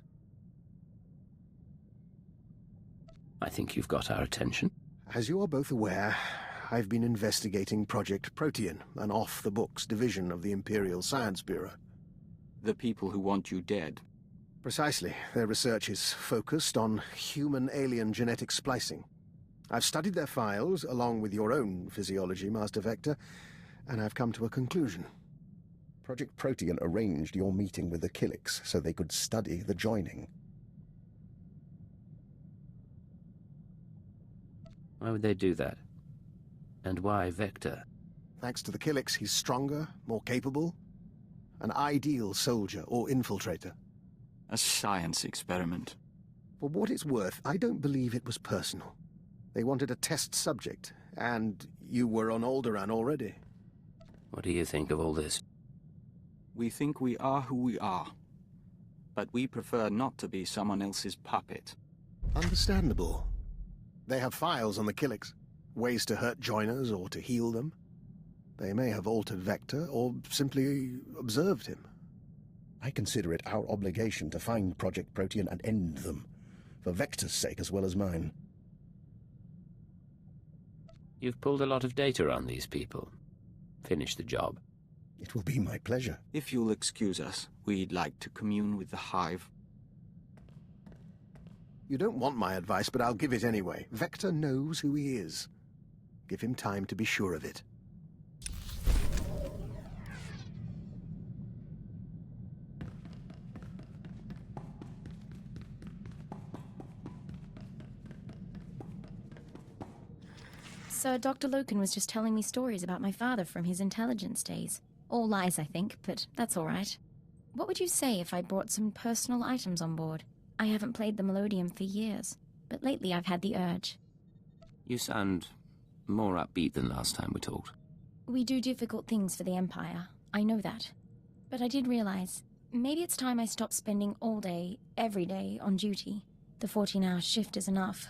I think you've got our attention. As you are both aware, I've been investigating Project Protean, an off-the-books division of the Imperial Science Bureau. The people who want you dead. Precisely. Their research is focused on human-alien genetic splicing. I've studied their files, along with your own physiology, Master Vector, and I've come to a conclusion. Project Protean arranged your meeting with the Killiks so they could study the joining. Why would they do that? And why Vector? Thanks to the Killiks, he's stronger, more capable. An ideal soldier or infiltrator. A science experiment. For what it's worth, I don't believe it was personal. They wanted a test subject, and you were on Alderaan already. What do you think of all this? We think we are who we are. But we prefer not to be someone else's puppet. Understandable. They have files on the Killiks. Ways to hurt joiners or to heal them. They may have altered Vector or simply observed him. I consider it our obligation to find Project Protean and end them. For Vector's sake as well as mine. You've pulled a lot of data on these people. Finish the job. It will be my pleasure. If you'll excuse us, we'd like to commune with the Hive. You don't want my advice, but I'll give it anyway. Vector knows who he is. Give him time to be sure of it. So Dr. Lokin was just telling me stories about my father from his intelligence days. All lies, I think, but that's all right. What would you say if I brought some personal items on board? I haven't played the Melodium for years, but lately I've had the urge. You sound more upbeat than last time we talked. We do difficult things for the Empire, I know that. But I did realize, maybe it's time I stopped spending all day, every day, on duty. The 14-hour shift is enough.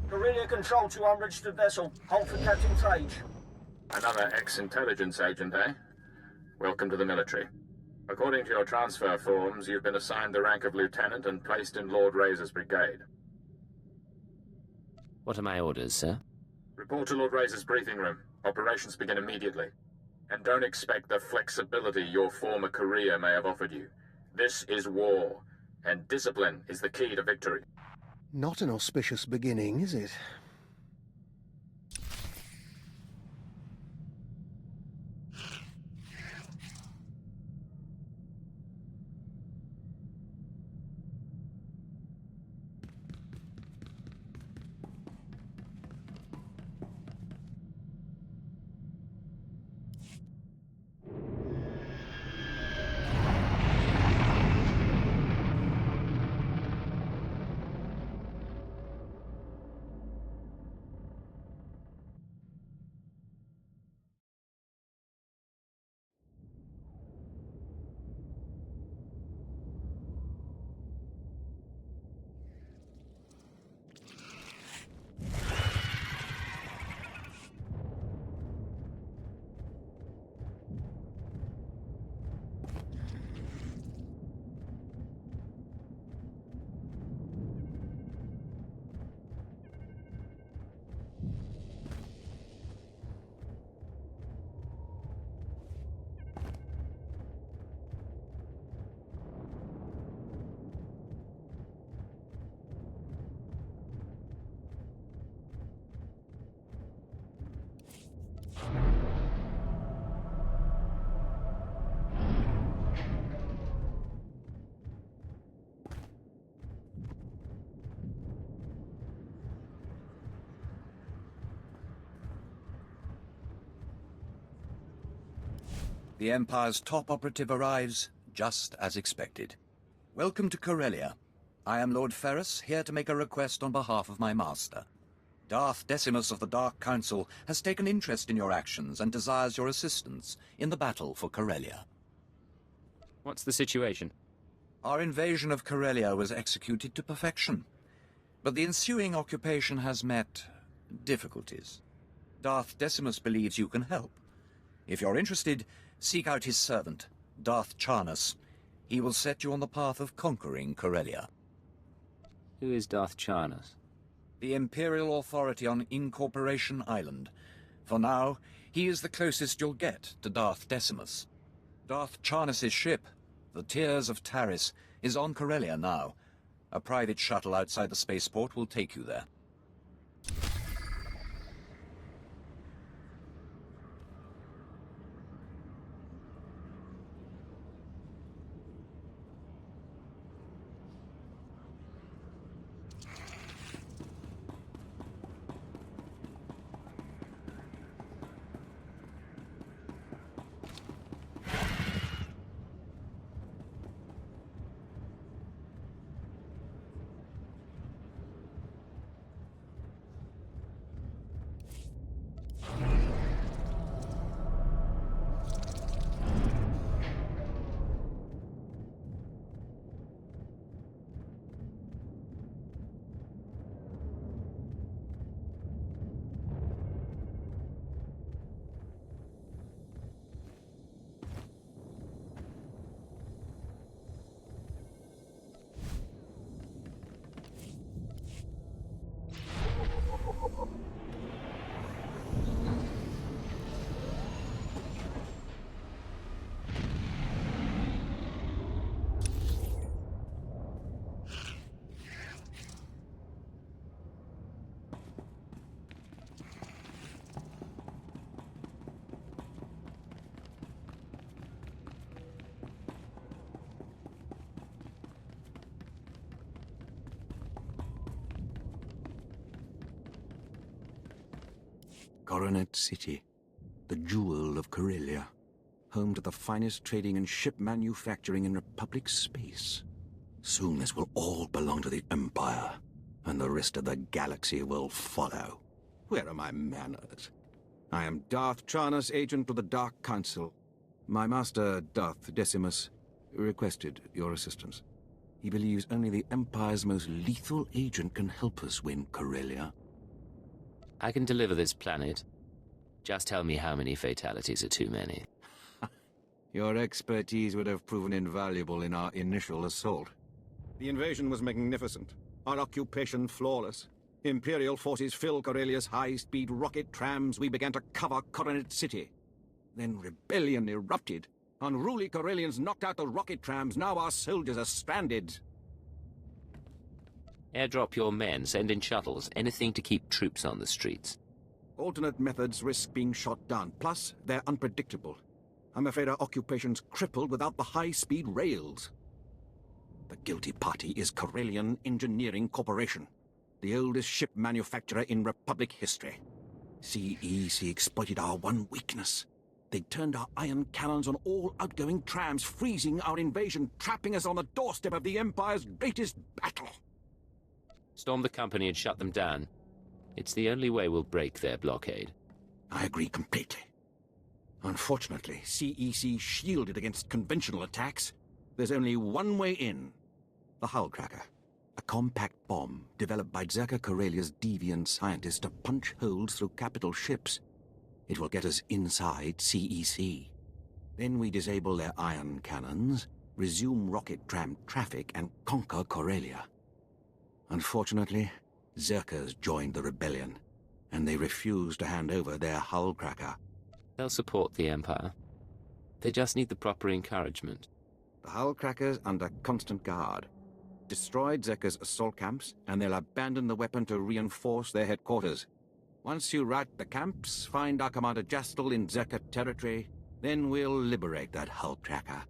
Corellia Control to unregistered vessel. Hold for Captain Tage. Another ex-intelligence agent, eh? Welcome to the military. According to your transfer forms, you've been assigned the rank of lieutenant and placed in Lord Razor's brigade. What are my orders, sir? Report to Lord Razor's briefing room. Operations begin immediately. And don't expect the flexibility your former career may have offered you. This is war, and discipline is the key to victory. Not an auspicious beginning, is it? The Empire's top operative arrives just as expected. Welcome to Corellia. I am Lord Ferrus, here to make a request on behalf of my master. Darth Decimus of the Dark Council has taken interest in your actions and desires your assistance in the battle for Corellia. What's the situation? Our invasion of Corellia was executed to perfection, but the ensuing occupation has met difficulties. Darth Decimus believes you can help. If you're interested, seek out his servant, Darth Charnus. He will set you on the path of conquering Corellia. Who is Darth Charnus? The Imperial authority on Incorporation Island. For now, he is the closest you'll get to Darth Decimus. Darth Charnus's ship, the Tears of Taris, is on Corellia now. A private shuttle outside the spaceport will take you there. Coronet City, the jewel of Corellia, home to the finest trading and ship manufacturing in Republic space. Soon this will all belong to the Empire, and the rest of the galaxy will follow. Where are my manners? I am Darth Charnus, agent of the Dark Council. My master, Darth Decimus, requested your assistance. He believes only the Empire's most lethal agent can help us win Corellia. I can deliver this planet. Just tell me how many fatalities are too many. Your expertise would have proven invaluable in our initial assault. The invasion was magnificent. Our occupation flawless. Imperial forces filled Corellia's high-speed rocket trams. We began to cover Coronet City. Then rebellion erupted. Unruly Corellians knocked out the rocket trams. Now our soldiers are stranded. Airdrop your men, send in shuttles, anything to keep troops on the streets. Alternate methods risk being shot down. Plus, they're unpredictable. I'm afraid our occupation's crippled without the high-speed rails. The guilty party is Corellian Engineering Corporation, the oldest ship manufacturer in Republic history. CEC exploited our one weakness. They turned our ion cannons on all outgoing trams, freezing our invasion, trapping us on the doorstep of the Empire's greatest battle. Storm the company and shut them down. It's the only way we'll break their blockade. I agree completely. Unfortunately, CEC shielded against conventional attacks. There's only one way in. The hull cracker. A compact bomb developed by Zerka Corellia's deviant scientists to punch holes through capital ships. It will get us inside CEC. Then we disable their ion cannons, resume rocket tram traffic, and conquer Corellia. Unfortunately, Zerkers joined the rebellion, and they refused to hand over their hull cracker. They'll support the Empire. They just need the proper encouragement. The hull cracker's under constant guard. Destroyed Zerkers' assault camps, and they'll abandon the weapon to reinforce their headquarters. Once you rout the camps, find our Commander Jastel in Zerka territory, then we'll liberate that hull cracker.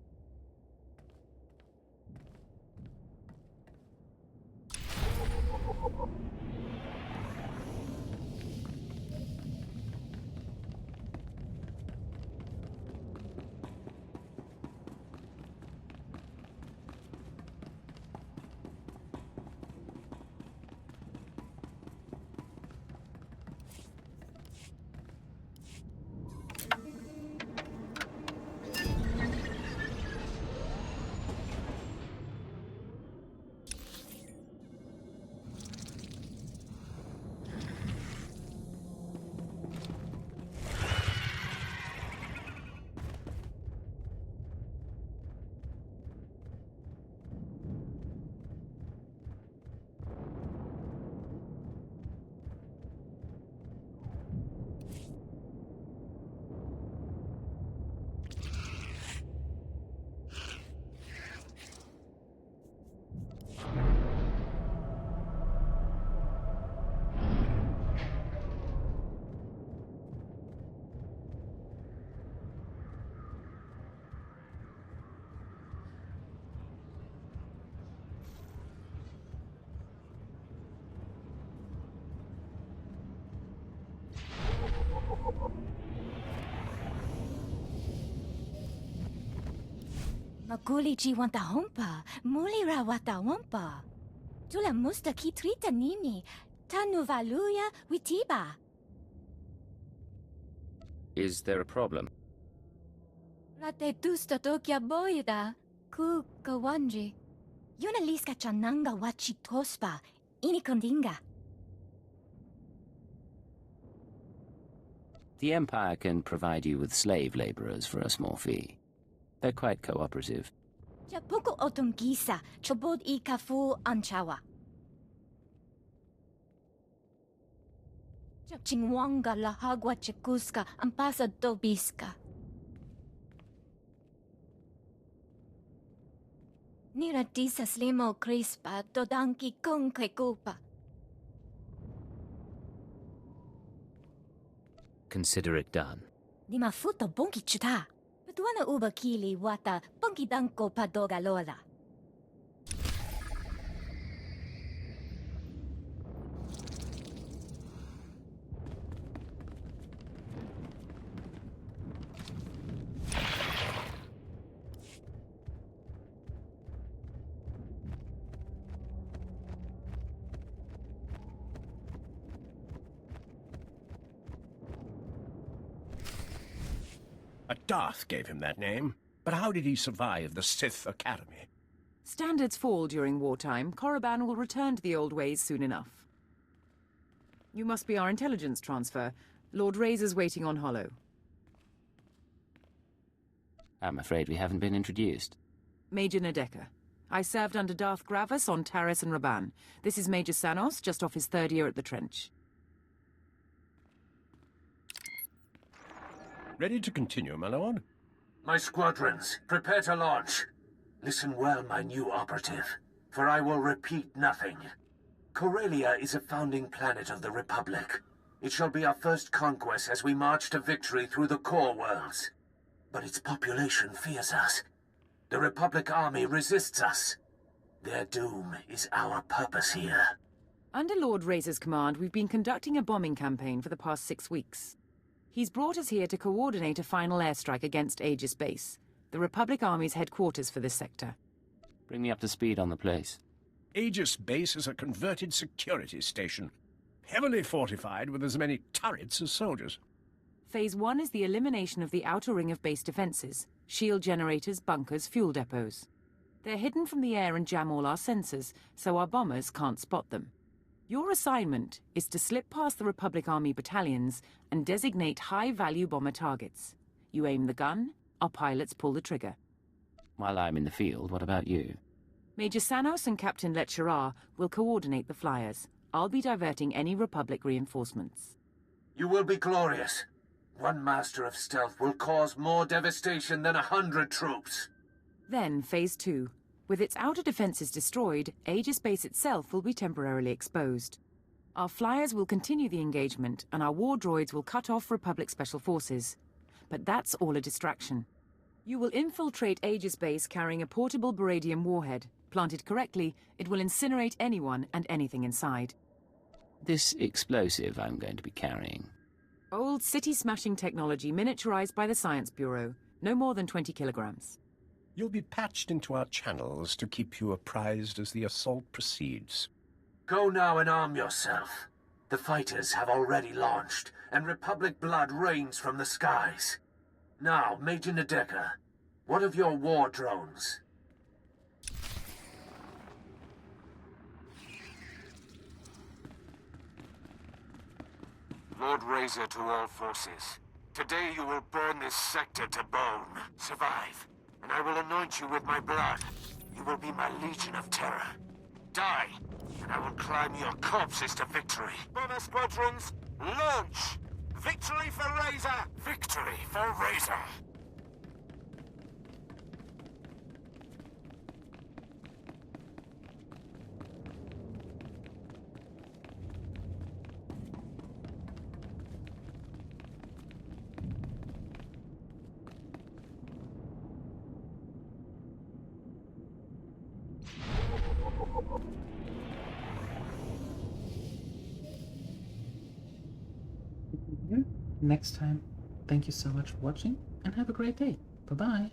Makulichi wanta hompa, mulira wata wampa. Tula musta kitrita nini, tanuvaluya witiba. Is there a problem? Rate tusta tokia boyda, ku kawanji. Yuna liska chananga wachi tospa, inikondinga. The Empire can provide you with slave laborers for a small fee. They're quite cooperative. Chapuko otungisa, chobod I kafu anchawa. Chingwanga la hagwa chikuska, ampasa dobiska. Nira disa slimo crispa, dodanki konke kupa. Consider it done. Di mafuto bonki chuta. Petuana uba kili wata bonki danko padoga lola. Darth gave him that name, but how did he survive the Sith Academy? Standards fall during wartime. Korriban will return to the old ways soon enough. You must be our intelligence transfer. Lord Razor's waiting on Hollow. I'm afraid we haven't been introduced. Major Nadeka. I served under Darth Gravis on Taris and Raban. This is Major Sanos, just off his 3rd year at the trench. Ready to continue, my lord? My squadrons, prepare to launch. Listen well, my new operative, for I will repeat nothing. Corellia is a founding planet of the Republic. It shall be our first conquest as we march to victory through the core worlds. But its population fears us. The Republic army resists us. Their doom is our purpose here. Under Lord Razor's command, we've been conducting a bombing campaign for the past 6 weeks. He's brought us here to coordinate a final airstrike against Aegis Base, the Republic Army's headquarters for this sector. Bring me up to speed on the place. Aegis Base is a converted security station, heavily fortified with as many turrets as soldiers. Phase 1 is the elimination of the outer ring of base defenses, shield generators, bunkers, fuel depots. They're hidden from the air and jam all our sensors, so our bombers can't spot them. Your assignment is to slip past the Republic Army battalions and designate high-value bomber targets. You aim the gun, our pilots pull the trigger. While I'm in the field, what about you? Major Sanos and Captain Letcherar will coordinate the flyers. I'll be diverting any Republic reinforcements. You will be glorious. One master of stealth will cause more devastation than 100 troops. Then, Phase 2. With its outer defenses destroyed, Aegis Base itself will be temporarily exposed. Our flyers will continue the engagement, and our war droids will cut off Republic Special Forces. But that's all a distraction. You will infiltrate Aegis Base carrying a portable Baradium warhead. Planted correctly, it will incinerate anyone and anything inside. This explosive I'm going to be carrying. Old city-smashing technology miniaturized by the Science Bureau. No more than 20 kilograms. You'll be patched into our channels to keep you apprised as the assault proceeds. Go now and arm yourself. The fighters have already launched, and Republic blood rains from the skies. Now, Major Nadeka, what of your war drones? Lord Razor to all forces. Today you will burn this sector to bone. Survive, and I will anoint you with my blood. You will be my legion of terror. Die, and I will climb your corpses to victory. Bomber squadrons, launch! Victory for Razor! Victory for Razor! Next time, thank you so much for watching and have a great day. Bye bye.